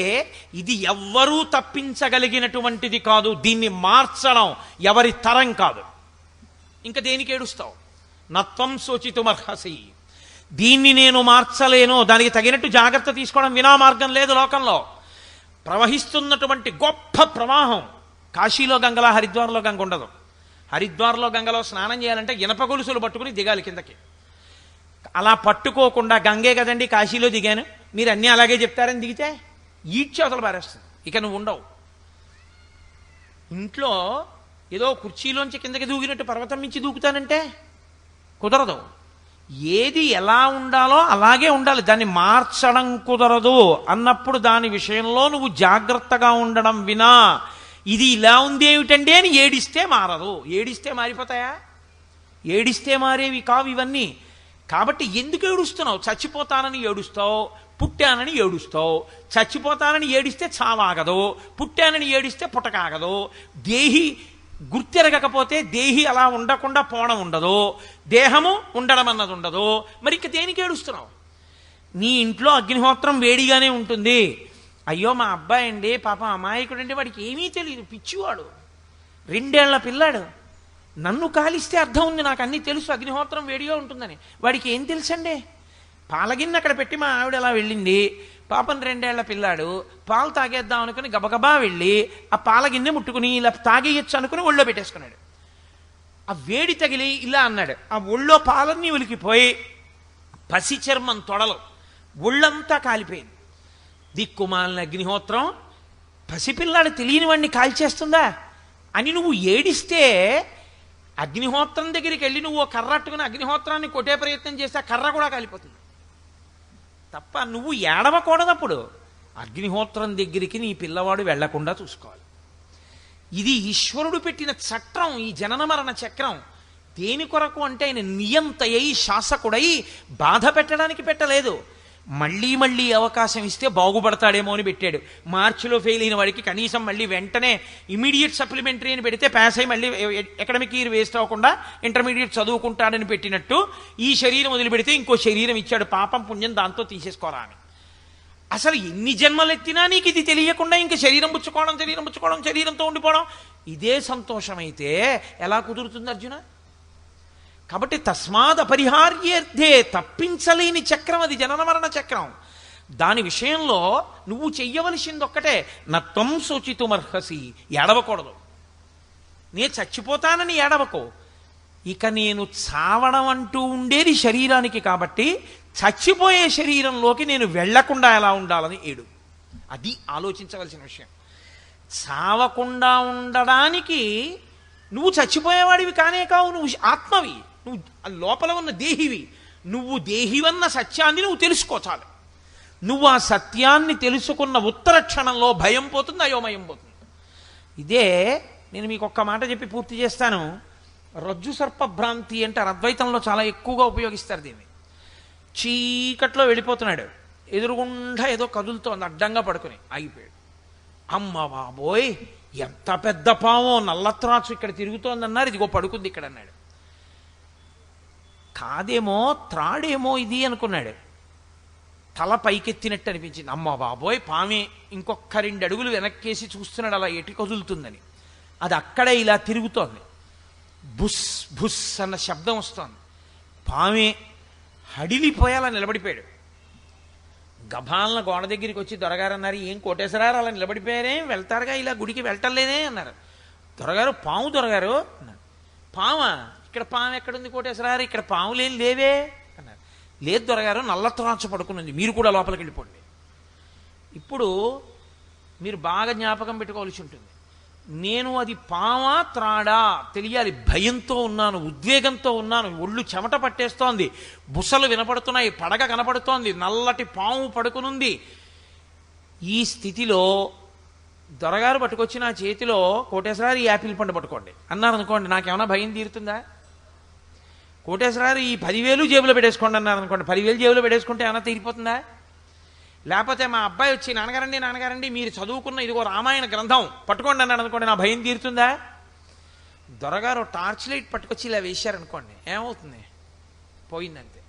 ఇది ఎవ్వరూ తప్పించగలిగినటువంటిది కాదు. దీన్ని మార్చడం ఎవరి తరం కాదు. ఇంకా దేనికి ఏడుస్తావు? నత్వం శోచితుమర్హసి. దీన్ని నేను మార్చలేను, దానికి తగినట్టు జాగ్రత్త తీసుకోవడం వినా మార్గం లేదు లోకంలో. ప్రవహిస్తున్నటువంటి గొప్ప ప్రవాహం. కాశీలో గంగలా హరిద్వార్లో గంగ ఉండదు. హరిద్వార్లో గంగలో స్నానం చేయాలంటే ఇనప గొలుసులు పట్టుకుని దిగాలి కిందకి. అలా పట్టుకోకుండా గంగే కదండి కాశీలో దిగాను, మీరు అన్నీ అలాగే చెప్తారని దిగితే ఈడ్చేవతలు పారేస్తుంది. ఇక నువ్వు ఉండవు. ఇంట్లో ఏదో కుర్చీలోంచి కిందకి దూకినట్టు పర్వతం మించి దూకుతానంటే కుదరదు. ఏది ఎలా ఉండాలో అలాగే ఉండాలి, దాన్ని మార్చడం కుదరదు. అన్నప్పుడు దాని విషయంలో నువ్వు జాగ్రత్తగా ఉండడం వినా ఇది ఇలా ఉంది ఏమిటండి అని ఏడిస్తే మారదు. ఏడిస్తే మారిపోతాయా? ఏడిస్తే మారేవి కావు ఇవన్నీ. కాబట్టి ఎందుకు ఏడుస్తున్నావు? చచ్చిపోతానని ఏడుస్తావు, పుట్టానని ఏడుస్తావు. చచ్చిపోతానని ఏడిస్తే చావాగదు, పుట్టానని ఏడిస్తే పుట్టకాగదు. దేహి గుర్తెరగకపోతే దేహి అలా ఉండకుండా పోవడం ఉండదు, దేహము ఉండడం అన్నది ఉండదు. మరి ఇక దేనికి ఏడుస్తున్నావు? నీ ఇంట్లో అగ్నిహోత్రం వేడిగానే ఉంటుంది. అయ్యో మా అబ్బాయి అండి పాప అమాయకుడండి, వాడికి ఏమీ తెలియదు, పిచ్చివాడు, 2 ఏళ్ల పిల్లాడు, నన్ను కాలిస్తే అర్థం ఉంది, నాకు అన్నీ తెలుసు, అగ్నిహోత్రం వేడిగా ఉంటుందని. వాడికి ఏం తెలుసండి? పాలగిన్నె అక్కడ పెట్టి మా ఆవిడ అలా వెళ్ళింది, పాపం 2 ఏళ్ల పిల్లాడు పాలు తాగేద్దాం అనుకుని గబగబా వెళ్ళి ఆ పాలగిన్నె ముట్టుకుని ఇలా తాగేయచ్చు అనుకుని ఒళ్ళో పెట్టేసుకున్నాడు. ఆ వేడి తగిలి ఇలా అన్నాడు. ఆ ఒళ్ళో పాలన్నీ ఉలికిపోయి పసి చర్మం తొడలు ఒళ్ళంతా కాలిపోయింది. దిక్కుమాలిన అగ్నిహోత్రం పసిపిల్లాడు తెలియని వాడిని కాల్చేస్తుందా అని నువ్వు ఏడిస్తే, అగ్నిహోత్రం దగ్గరికి వెళ్ళి నువ్వు కర్రట్టుకుని అగ్నిహోత్రాన్ని కొట్టే ప్రయత్నం చేస్తే కర్ర కూడా కాలిపోతుంది తప్ప నువ్వు ఏడవకూడదప్పుడు. అగ్నిహోత్రం దగ్గరికి నీ పిల్లవాడు వెళ్లకుండా చూసుకోవాలి. ఇది ఈశ్వరుడు పెట్టిన చట్రం, ఈ జనన మరణ చక్రం. దేని కొరకు అంటే ఆయన నియంతయై శాసకుడై బాధ పెట్టడానికి పెట్టలేదు. మళ్ళీ మళ్ళీ అవకాశం ఇస్తే బాగుపడతాడేమో అని పెట్టాడు. మార్చిలో ఫెయిల్ అయిన వాడికి కనీసం మళ్ళీ వెంటనే ఇమీడియట్ సప్లిమెంటరీ అని పెడితే పాస్ అయ్యి మళ్ళీ అకాడమిక్ ఇయర్ వేస్ట్ అవ్వకుండా ఇంటర్మీడియట్ చదువుకుంటాడని పెట్టినట్టు ఈ శరీరం వదిలిపెడితే ఇంకో శరీరం ఇచ్చాడు. పాపం పుణ్యం దాంతో తీసేసుకోరా అని. అసలు ఎన్ని జన్మలు ఎత్తినా నీకు ఇది తెలియకుండా ఇంకా శరీరం పుచ్చుకోవడం శరీరంతో ఉండిపోవడం ఇదే సంతోషమైతే ఎలా కుదురుతుంది అర్జున? కాబట్టి తస్మాద్ అపరిహార్యేర్థే, తప్పించలేని చక్రం అది, జనన మరణ చక్రం. దాని విషయంలో నువ్వు చెయ్యవలసింది ఒక్కటే, నత్వం శోచితుమర్హసి. ఏడవకూడదు. నేను చచ్చిపోతానని ఏడవకో. ఇక నేను చావడం అంటూ ఉండేది శరీరానికి కాబట్టి చచ్చిపోయే శరీరంలోకి నేను వెళ్లకుండా ఎలా ఉండాలని ఏడు. అది ఆలోచించవలసిన విషయం. చావకుండా ఉండడానికి నువ్వు చచ్చిపోయేవాడివి కానే కావు, నువ్వు ఆత్మవి, నువ్వు లోపల ఉన్న దేహివి. నువ్వు దేహివన్న సత్యాన్ని నువ్వు తెలుసుకోచాలి. నువ్వు ఆ సత్యాన్ని తెలుసుకున్న ఉత్తర క్షణంలో భయం పోతుంది, అయోమయం పోతుంది. ఇదే నేను మీకు ఒక్క మాట చెప్పి పూర్తి చేస్తాను. రజ్జు సర్ప భ్రాంతి అంటారు, అద్వైతంలో చాలా ఎక్కువగా ఉపయోగిస్తారు దీన్ని. చీకట్లో వెళ్ళిపోతున్నాడు, ఎదురుగుండా ఏదో కదులుతోంది, అడ్డంగా పడుకుని ఆగిపోయాడు. అమ్మ బాబోయ్ ఎంత పెద్ద పామో, నల్లత్రాచు ఇక్కడ తిరుగుతోందన్నారు, ఇదిగో పడుకుంది ఇక్కడ అన్నాడు. కాదేమో త్రాడేమో ఇది అనుకున్నాడు. తల పైకెత్తినట్టు అనిపించింది. అమ్మ బాబోయ్ పామే. ఇంకొక 2 అడుగులు వెనక్కేసి చూస్తున్నాడు, అలా ఎటు కదులుతుందని. అది అక్కడే ఇలా తిరుగుతోంది. బుస్ బుస్ అన్న శబ్దం వస్తోంది. పామే హడిలిపోయేలా నిలబడిపోయాడు. గభాలన గోడ దగ్గరికి వచ్చి దొరగారు అన్నారు, ఏం కోటేశ్వరారు అలా నిలబడిపోయారే, వెళ్తారుగా ఇలా గుడికి వెళ్ళటంలేదే అన్నారు. దొరగారు పాము దొరగారు అన్నారు. పామా? ఇక్కడ పాము ఎక్కడుంది కోటేశ్వరారు, ఇక్కడ పాములేం లేవే అన్నారు. లేదు దొరగారు, నల్లత్రాచు పడుకున్నది, మీరు కూడా లోపలికి వెళ్ళిపోండి. ఇప్పుడు మీరు బాగా జ్ఞాపకం పెట్టుకోవాల్సి ఉంటుంది. నేను అది పామా త్రాడా తెలియాలి. భయంతో ఉన్నాను, ఉద్వేగంతో ఉన్నాను, ఒళ్ళు చెమట పట్టేస్తోంది, బుసలు వినపడుతున్నాయి, పడగ కనపడుతోంది, నల్లటి పాము పడుకునుంది. ఈ స్థితిలో దొరగారు పట్టుకొచ్చి నా చేతిలో కోటేశ్వరారు ఈ యాపిల్ పండు పట్టుకోండి అన్నారు అనుకోండి, నాకేమైనా భయం తీరుతుందా? కోటేశ్వరారు ఈ 10,000 జేబులో పెట్టేసుకోండి అన్నారు అనుకోండి, 10,000 జేబులో పెట్టేసుకుంటే ఏమైనా తీరిపోతుందా? లేకపోతే మా అబ్బాయి వచ్చి నాన్నగారండి మీరు చదువుకున్న ఇదిగో రామాయణ గ్రంథం పట్టుకోండి అన్నాడు అనుకోండి, నా భయం తీరుతుందా? దొరగారు టార్చ్ లైట్ పట్టుకొచ్చి ఇలా వేశారనుకోండి, ఏమవుతుంది? పోయిందంతే.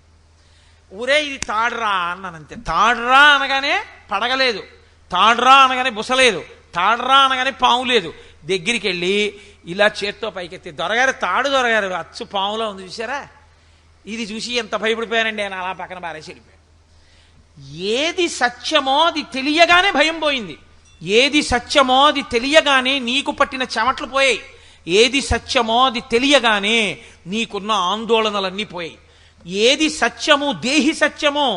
ఊరే ఇది తాడ్రా అన్నానంతే. తాడ్రా అనగానే పడగలేదు, తాడ్రా అనగానే బుసలేదు, తాడ్రా అనగానే పాము లేదు. దగ్గరికి వెళ్ళి ఇలా చేత్తో పైకెత్తి దొరగారు దొరగారు అచ్చు పాములో ఉంది చూసారా, ఇది చూసి ఎంత భయపడిపోయానండి ఆయన అలా పక్కన బారేసి వెళ్ళిపోయాడు. ఏది సత్యమో అది తెలియగానే భయం పోయింది, ఏది సత్యమో అది తెలియగానే నీకు పట్టిన చెమట్లు పోయాయి, ఏది సత్యమో అది తెలియగానే నీకున్న ఆందోళనలన్నీ పోయాయి. ఏది సత్యము, దేహి సత్యమో,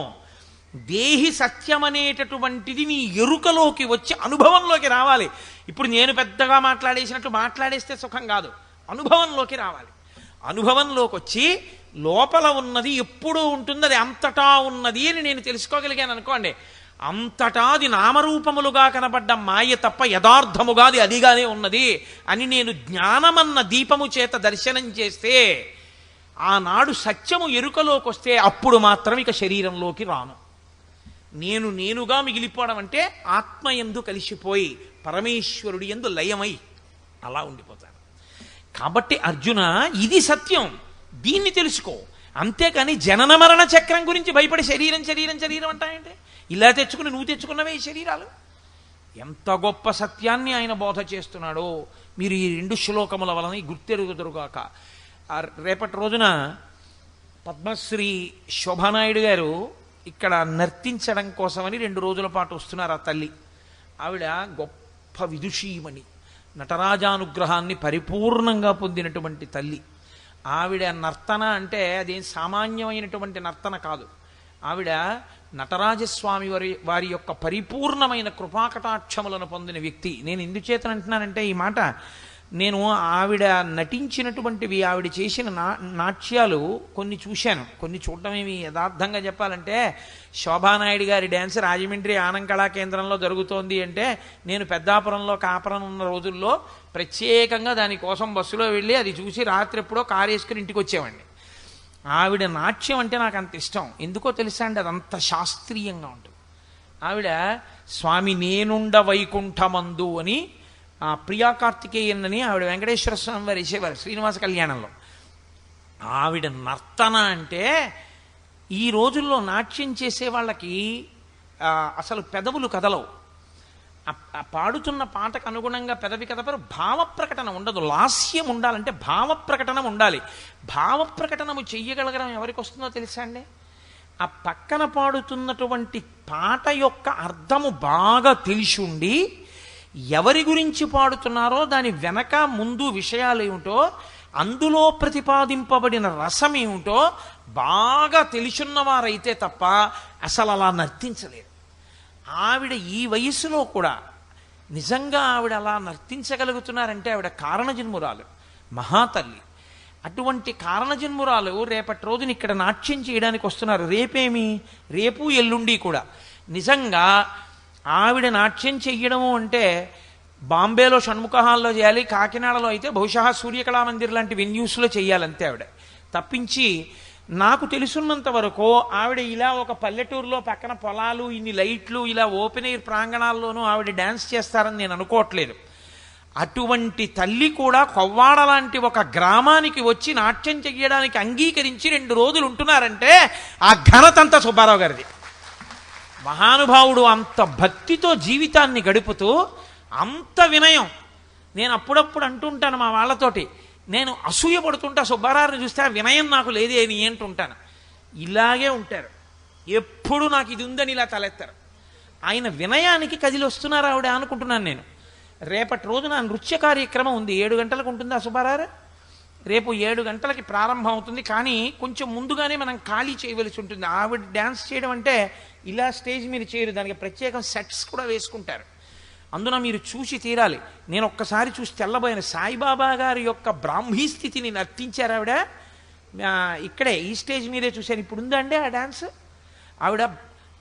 దేహి సత్యమనేటటువంటిది నీ ఎరుకలోకి వచ్చి అనుభవంలోకి రావాలి. ఇప్పుడు నేను పెద్దగా మాట్లాడేసినట్టు మాట్లాడేస్తే సుఖం కాదు, అనుభవంలోకి రావాలి. అనుభవంలోకి వచ్చి లోపల ఉన్నది ఎప్పుడూ ఉంటుంది, అది అంతటా ఉన్నది అని నేను తెలుసుకోగలిగాను అనుకోండి, అంతటా అది నామరూపములుగా కనబడ్డ మాయ తప్ప యథార్థముగా అది అదిగానే ఉన్నది అని నేను జ్ఞానమన్న దీపము చేత దర్శనం చేస్తే, ఆనాడు సత్యము ఎరుకలోకి వస్తే అప్పుడు మాత్రం ఇక శరీరంలోకి రాను. నేనుగా మిగిలిపోవడం అంటే ఆత్మయందు కలిసిపోయి పరమేశ్వరుడి యందు లయమై అలా ఉండిపోతాను. కాబట్టి అర్జున, ఇది సత్యం, దీన్ని తెలుసుకో. అంతేకాని జనన మరణ చక్రం గురించి భయపడి శరీరం అంటాయంటే, ఇలా తెచ్చుకుని నువ్వు తెచ్చుకున్నవే ఈ శరీరాలు. ఎంత గొప్ప సత్యాన్ని ఆయన బోధ చేస్తున్నాడో మీరు ఈ 2 శ్లోకముల వలన గుర్తెరుగుదురుగాక. రేపటి రోజున పద్మశ్రీ శోభానాయుడు గారు ఇక్కడ నర్తించడం కోసమని 2 రోజుల పాటు వస్తున్నారు. ఆ తల్లి ఆవిడ గొప్ప విదుషీమణి, నటరాజానుగ్రహాన్ని పరిపూర్ణంగా పొందినటువంటి తల్లి. ఆవిడ నర్తన అంటే అదేం సామాన్యమైనటువంటి నర్తన కాదు. ఆవిడ నటరాజస్వామి వారి యొక్క పరిపూర్ణమైన కృపాకటాక్షములను పొందిన వ్యక్తి. నేను ఎందుచేతనంటున్నానంటే ఈ మాట, నేను ఆవిడ నటించినటువంటివి, ఆవిడ చేసిన నాట్యాలు కొన్ని చూశాను. కొన్ని చూడటమేమి యథార్థంగా చెప్పాలంటే, శోభానాయుడు గారి డ్యాన్స్ రాజమండ్రి ఆనంద్ కళా కేంద్రంలో జరుగుతోంది అంటే, నేను పెద్దాపురంలో కాపురం ఉన్న రోజుల్లో ప్రత్యేకంగా దానికోసం బస్సులో వెళ్ళి అది చూసి రాత్రి ఎప్పుడో కారు వేసుకుని ఇంటికి వచ్చేవాడిని. ఆవిడ నాట్యం అంటే నాకు అంత ఇష్టం. ఎందుకో తెలుసా అండి, అదంత శాస్త్రీయంగా ఉంటుంది. ఆవిడ స్వామి నేనుండ వైకుంఠమందు అని ప్రియా కార్తికేయన్ అని ఆవిడ వెంకటేశ్వర స్వామి వారు వేసేవారు శ్రీనివాస కళ్యాణంలో. ఆవిడ నర్తన అంటే ఈ రోజుల్లో నాట్యం చేసే వాళ్ళకి అసలు పెదవులు కదలవు. పాడుతున్న పాటకు అనుగుణంగా పెదవి కదపరు, భావ ప్రకటన ఉండదు. లాస్యం ఉండాలంటే భావ ప్రకటన ఉండాలి. భావ ప్రకటనము చెయ్యగలగడం ఎవరికి వస్తుందో తెలుసా అండి? ఆ పక్కన పాడుతున్నటువంటి పాట యొక్క అర్థము బాగా తెలిసి ఉండి, ఎవరి గురించి పాడుతున్నారో దాని వెనక ముందు విషయాలు ఏమిటో, అందులో ప్రతిపాదింపబడిన రసం ఏమిటో బాగా తెలిసిన్నవారైతే తప్ప అసలు అలా నర్తించలేరు. ఆవిడ ఈ వయసులో కూడా నిజంగా ఆవిడ అలా నర్తించగలుగుతున్నారంటే ఆవిడ కారణజన్మురాలు, మహాతల్లి. అటువంటి కారణజన్మురాలు రేపటి రోజున ఇక్కడ నాట్యం చేయడానికి వస్తున్నారు. రేపు ఎల్లుండి కూడా. నిజంగా ఆవిడ నాట్యం చెయ్యడము అంటే బాంబేలో షణ్ముఖ హాల్లో చేయాలి, కాకినాడలో అయితే బహుశా సూర్యకళామందిర్ లాంటి వెన్యూస్లో చెయ్యాలంతే ఆవిడ. తప్పించి నాకు తెలుసున్నంత వరకు ఆవిడ ఇలా ఒక పల్లెటూరులో పక్కన పొలాలు, ఇన్ని లైట్లు, ఇలా ఓపెన్ ఎయిర్ ప్రాంగణాల్లోనూ ఆవిడ డ్యాన్స్ చేస్తారని నేను అనుకోవట్లేదు. అటువంటి తల్లి కూడా కొవ్వాడ లాంటి ఒక గ్రామానికి వచ్చి నాట్యం చెయ్యడానికి అంగీకరించి 2 రోజులు ఉంటున్నారంటే ఆ ఘనతంతా సుబ్బారావు గారిది. మహానుభావుడు అంత భక్తితో జీవితాన్ని గడుపుతూ అంత వినయం. నేను అప్పుడప్పుడు అంటుంటాను మా వాళ్ళతోటి, నేను అసూయ పడుతుంటా సుబ్బారావుని చూస్తే ఆ వినయం నాకు లేదే అని ఏంటుంటాను. ఇలాగే ఉంటారు, ఎప్పుడు నాకు ఇది ఉందని ఇలా తలెత్తారు. ఆయన వినయానికి కదిలి వస్తున్నారు ఆవిడ అనుకుంటున్నాను నేను. రేపటి రోజున నృత్య కార్యక్రమం ఉంది, 7 గంటలకు ఉంటుంది. ఆ సుబ్బారావు రేపు 7 గంటలకి ప్రారంభం అవుతుంది. కానీ కొంచెం ముందుగానే మనం ఖాళీ చేయవలసి ఉంటుంది. ఆవిడ డ్యాన్స్ చేయడం అంటే ఇలా స్టేజ్ మీద చేయరు, దానికి ప్రత్యేకం సెట్స్ కూడా వేసుకుంటారు. అందున మీరు చూసి తీరాలి. నేను ఒక్కసారి చూసి తెల్లబోయిన సాయిబాబా గారి యొక్క బ్రాహ్మీ స్థితిని నర్తించారు ఆవిడ. ఇక్కడే ఈ స్టేజ్ మీదే చూశాను. ఇప్పుడు ఉందా అండి ఆ డ్యాన్స్? ఆవిడ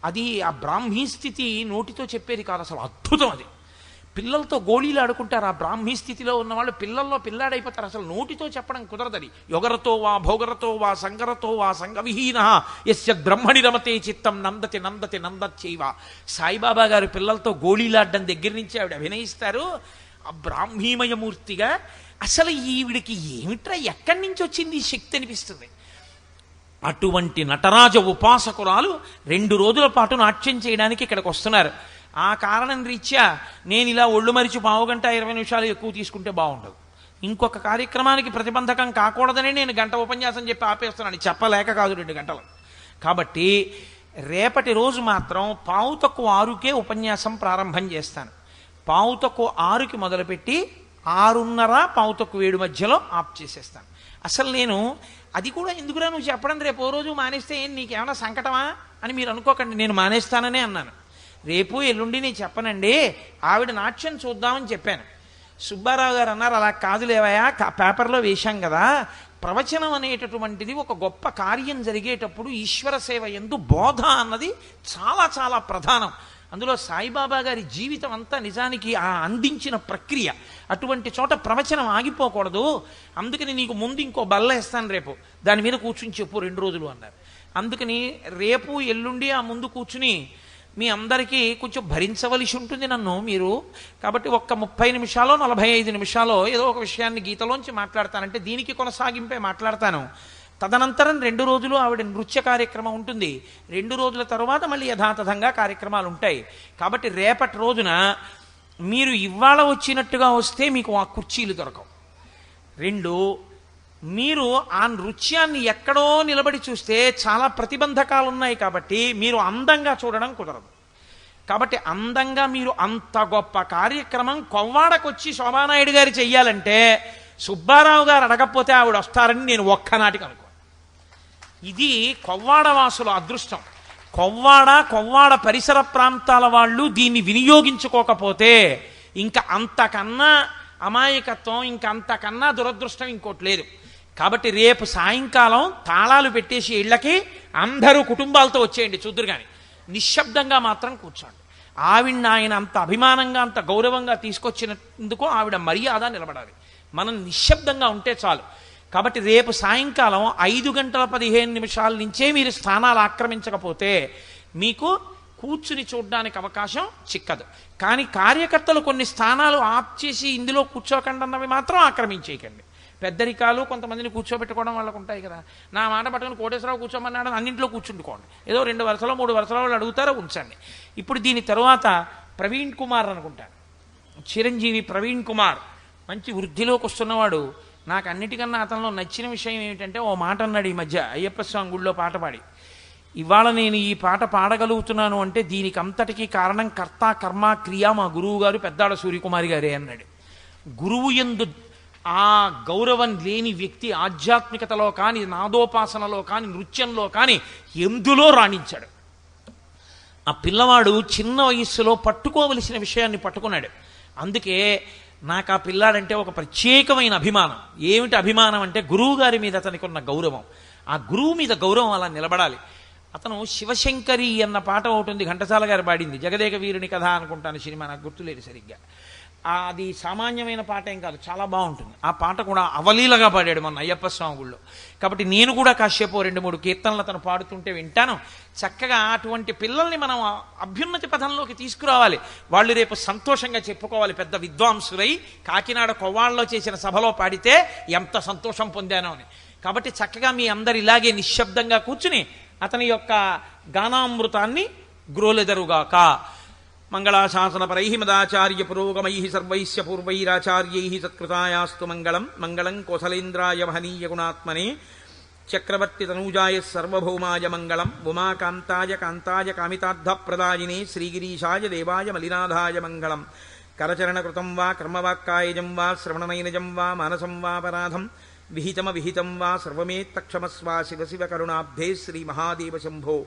అది ఆ బ్రాహ్మీ స్థితి నోటితో చెప్పేది కాదు, అసలు అద్భుతం. అది పిల్లలతో గోళీలు ఆడుకుంటారు. ఆ బ్రాహ్మీ స్థితిలో ఉన్నవాళ్ళు పిల్లల్లో పిల్లాడైపోతారు. అసలు నోటితో చెప్పడం కుదరదని. యొగరతో వా భోగరతో వా సంగరతో వా సంగవిహీన యస్య బ్రహ్మణి రమతే చిత్తం నందతి నందతి నందచ్చైవ. సాయిబాబా గారు పిల్లలతో గోళీలాడడం దగ్గర నుంచి ఆవిడ అభినయిస్తారు ఆ బ్రాహ్మీమయమూర్తిగా. అసలు ఈవిడికి ఏమిట్రా, ఎక్కడి నుంచి వచ్చింది ఈ శక్తి అనిపిస్తుంది. అటువంటి నటరాజ ఉపాసకురాలు 2 రోజుల పాటు నాట్యం చేయడానికి ఇక్కడికి వస్తున్నారు. ఆ కారణం రీత్యా నేను ఇలా ఒళ్ళు మరిచి 15 గంట 20 నిమిషాలు ఎక్కువ తీసుకుంటే బాగుండదు. ఇంకొక కార్యక్రమానికి ప్రతిబంధకం కాకూడదని నేను గంట ఉపన్యాసం చెప్పి ఆపేస్తున్నాను. చెప్పలేక కాదు 2 గంటలు. కాబట్టి రేపటి రోజు మాత్రం 5:45కే ఉపన్యాసం ప్రారంభం చేస్తాను. 5:45కి మొదలుపెట్టి 6:30 5:07 మధ్యలో ఆప్ చేసేస్తాను. అసలు నేను అది కూడా ఎందుకురా నువ్వు చెప్పడం, రేపు రోజు మానేస్తే నీకేమైనా సంకటమా అని మీరు అనుకోకండి. నేను మానేస్తాననే అన్నాను. రేపు ఎల్లుండి నేను చెప్పనండి, ఆవిడ నాట్యం చూద్దామని చెప్పాను. సుబ్బారావు గారు అన్నారు, అలా కాదులేవయా, పేపర్లో వేశాం కదా. ప్రవచనం అనేటటువంటిది ఒక గొప్ప కార్యం జరిగేటప్పుడు ఈశ్వర సేవ యందు బోధ అన్నది చాలా చాలా ప్రధానం. అందులో సాయిబాబా గారి జీవితం అంతా నిజానికి ఆ అందించిన ప్రక్రియ. అటువంటి చోట ప్రవచనం ఆగిపోకూడదు. అందుకని నీకు ముందు ఇంకో బల్ల వేస్తాను, రేపు దాని మీద కూర్చుని చెప్పు 2 రోజులు అన్నారు. అందుకని రేపు ఎల్లుండి ఆ ముందు కూర్చుని మీ అందరికీ కొంచెం భరించవలసి ఉంటుంది నన్ను మీరు. కాబట్టి ఒక్క 30 నిమిషాలో 45 నిమిషాలో ఏదో ఒక విషయాన్ని గీతలోంచి మాట్లాడతానంటే దీనికి కొనసాగింపే మాట్లాడతాను. తదనంతరం 2 రోజులు ఆవిడ నృత్య కార్యక్రమం ఉంటుంది. 2 రోజుల తరువాత మళ్ళీ యథాతథంగా కార్యక్రమాలు ఉంటాయి. కాబట్టి రేపటి రోజున మీరు ఇవాళ వచ్చినట్టుగా వస్తే మీకు ఆ కుర్చీలు దొరకవు. 2, మీరు ఆ నృత్యాన్ని ఎక్కడో నిలబడి చూస్తే చాలా ప్రతిబంధకాలు ఉన్నాయి. కాబట్టి మీరు అందంగా చూడడం కుదరదు. కాబట్టి అందంగా మీరు అంత గొప్ప కార్యక్రమం కొవ్వాడకొచ్చి శోభానాయుడు గారు చెయ్యాలంటే సుబ్బారావు గారు అడగకపోతే ఆవిడ వస్తారని నేను ఒక్కనాటికి అనుకో. ఇది కొవ్వాడవాసుల అదృష్టం. కొవ్వాడ పరిసర ప్రాంతాల వాళ్ళు దీన్ని వినియోగించుకోకపోతే ఇంకా అంతకన్నా అమాయకత్వం, ఇంకా అంతకన్నా దురదృష్టం ఇంకోటి లేదు. కాబట్టి రేపు సాయంకాలం తాళాలు పెట్టేసి ఇళ్ళకి అందరూ కుటుంబాలతో వచ్చేయండి, చూద్దురు కానీ నిశ్శబ్దంగా మాత్రం కూర్చోండి. ఆవిడ్ని ఆయన అంత అభిమానంగా అంత గౌరవంగా తీసుకొచ్చినందుకు ఆవిడ మర్యాద నిలబడాలి. మనం నిశ్శబ్దంగా ఉంటే చాలు. కాబట్టి రేపు సాయంకాలం 5:15 నుంచే మీరు స్థానాలు ఆక్రమించకపోతే మీకు కూర్చుని చూడడానికి అవకాశం చిక్కదు. కానీ కార్యకర్తలు కొన్ని స్థానాలు ఆప్ చేసి ఇందులో కూర్చోకండి అన్నవి మాత్రం ఆక్రమించేయకండి. పెద్దరికాలు కొంతమందిని కూర్చోబెట్టుకోవడం వాళ్ళకు ఉంటాయి కదా. నా మాట పట్టుకుని కోటేశ్వరరావు కూర్చోమన్నాడు, అన్నింట్లో కూర్చుంటుకోండి. ఏదో 2 వరుసలో 3 వరుసలో వాళ్ళు అడుగుతారో ఉంచండి. ఇప్పుడు దీని తరువాత ప్రవీణ్ కుమార్ అనుకుంటాను, చిరంజీవి ప్రవీణ్ కుమార్ మంచి వృద్ధిలోకి వస్తున్నవాడు. నాకు అన్నిటికన్నా అతనిలో నచ్చిన విషయం ఏమిటంటే ఓ మాట అన్నాడు ఈ మధ్య అయ్యప్ప స్వామి గుళ్ళో పాట పాడి, ఇవాళ నేను ఈ పాట పాడగలుగుతున్నాను అంటే దీనికి అంతటికీ కారణం కర్త కర్మ క్రియ మా గురువు గారు పెద్దాడ సూర్యకుమారి గారే అన్నాడు. గురువు యందు ఆ గౌరవం లేని వ్యక్తి ఆధ్యాత్మికతలో కానీ, నాదోపాసనలో కానీ, నృత్యంలో కానీ ఎందులో రాణించాడు. ఆ పిల్లవాడు చిన్న వయస్సులో పట్టుకోవలసిన విషయాన్ని పట్టుకున్నాడు. అందుకే నాకు ఆ పిల్లాడంటే ఒక ప్రత్యేకమైన అభిమానం. ఏమిటి అభిమానం అంటే గురువు గారి మీద అతనికి ఉన్న గౌరవం. ఆ గురువు మీద గౌరవం అలా నిలబడాలి. అతను శివశంకరి అన్న పాట ఒకటి ఘంటసాల గారు పాడింది, జగదేక వీరుని కథ అనుకుంటాను సినిమా, నాకు గుర్తులేదు సరిగ్గా. అది సామాన్యమైన పాట ఏం కాదు, చాలా బాగుంటుంది. ఆ పాట కూడా అవలీలగా పాడాడు మన అయ్యప్ప స్వామి గుళ్ళో. కాబట్టి నేను కూడా కాసేపు 2-3 కీర్తనలు అతను పాడుతుంటే వింటాను. చక్కగా అటువంటి పిల్లల్ని మనం అభ్యున్నతి పథంలోకి తీసుకురావాలి. వాళ్ళు రేపు సంతోషంగా చెప్పుకోవాలి, పెద్ద విద్వాంసులై కాకినాడ కొవ్వాళ్ళలో చేసిన సభలో పాడితే ఎంత సంతోషం పొందానో అని. కాబట్టి చక్కగా మీ అందరు ఇలాగే నిశ్శబ్దంగా కూర్చుని అతని యొక్క గానామృతాన్ని గ్రోలెదరుగాక. మంగళాశాసనపరై మదాచార్య పురోగమై సర్వైశ్య పూర్వైరాచార్యై సత్కృతాయాస్తు మంగళం. మంగళం కోసలేంద్రాయ మహనీయ గుణాత్మనే చక్రవర్తి తనూజాయ సర్వభౌమాయ మంగళం. ఉమాకాంతాయ కాంతాయ కామితార్థప్రదాయినే శ్రీగిరీశాయ దేవాయ మలినాథాయ మంగళం. కరచరణకృతం వా కర్మవాక్కాయజం వా శ్రవణనైనజం వా మానసం వాపరాధం విహితమవిహితం వా సర్వమేత్తక్షమస్వ శివ శివ కరుణాబ్ధే శ్రీ మహాదేవ శంభో.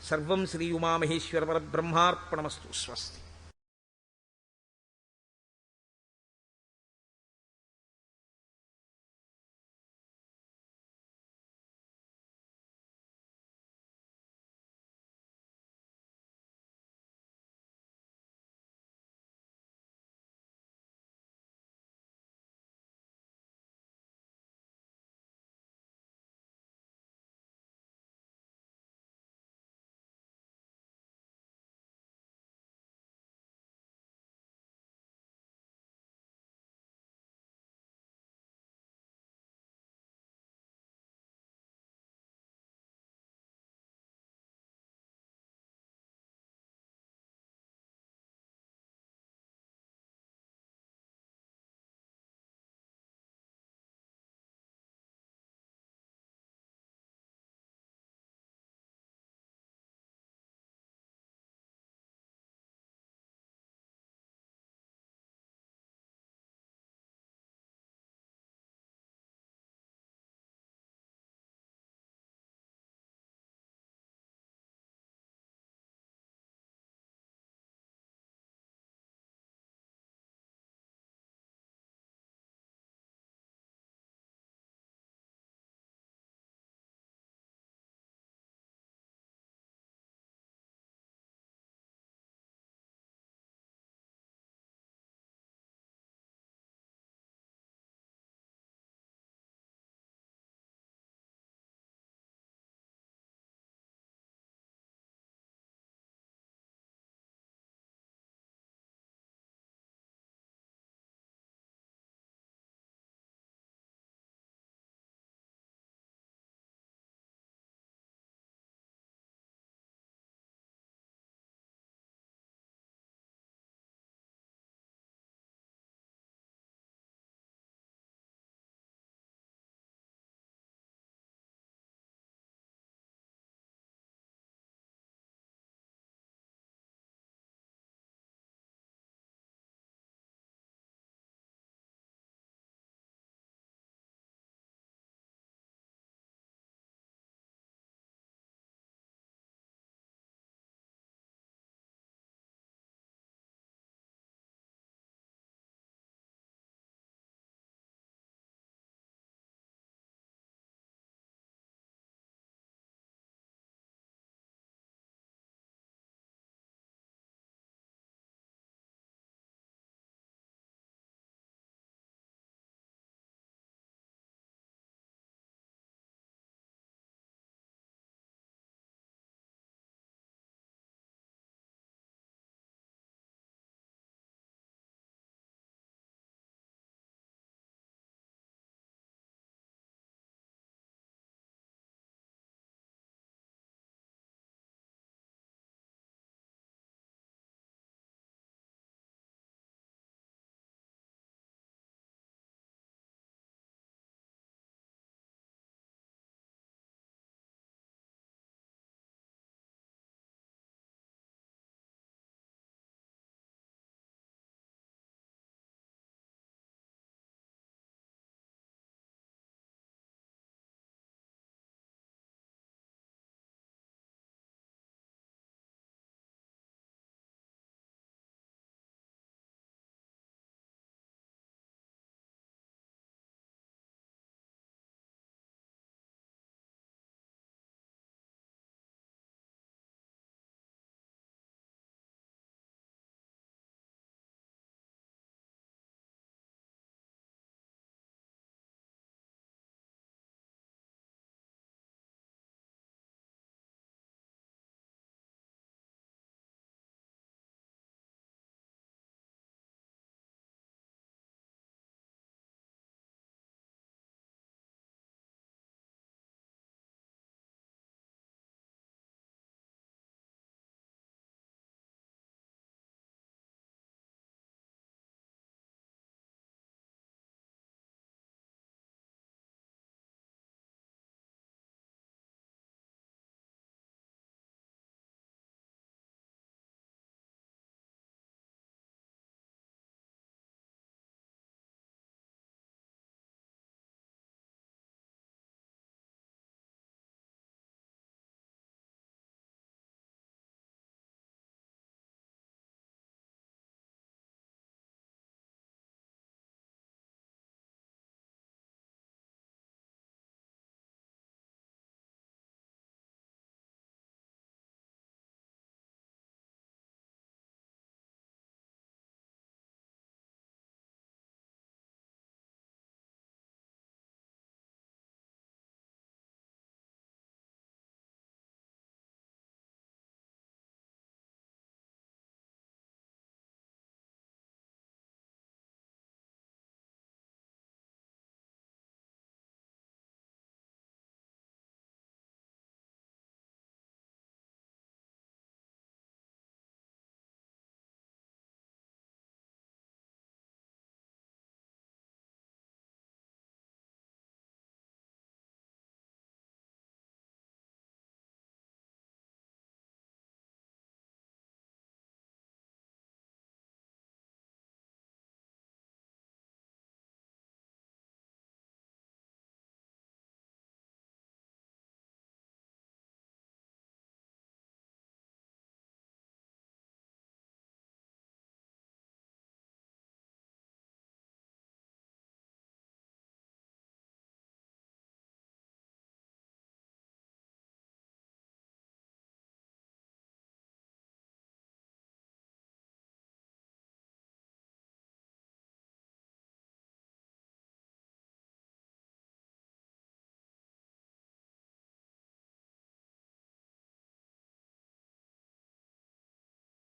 సర్వం శ్రీ ఉమామహేశ్వర పరబ్రహ్మార్పణమస్తు. స్వస్తి.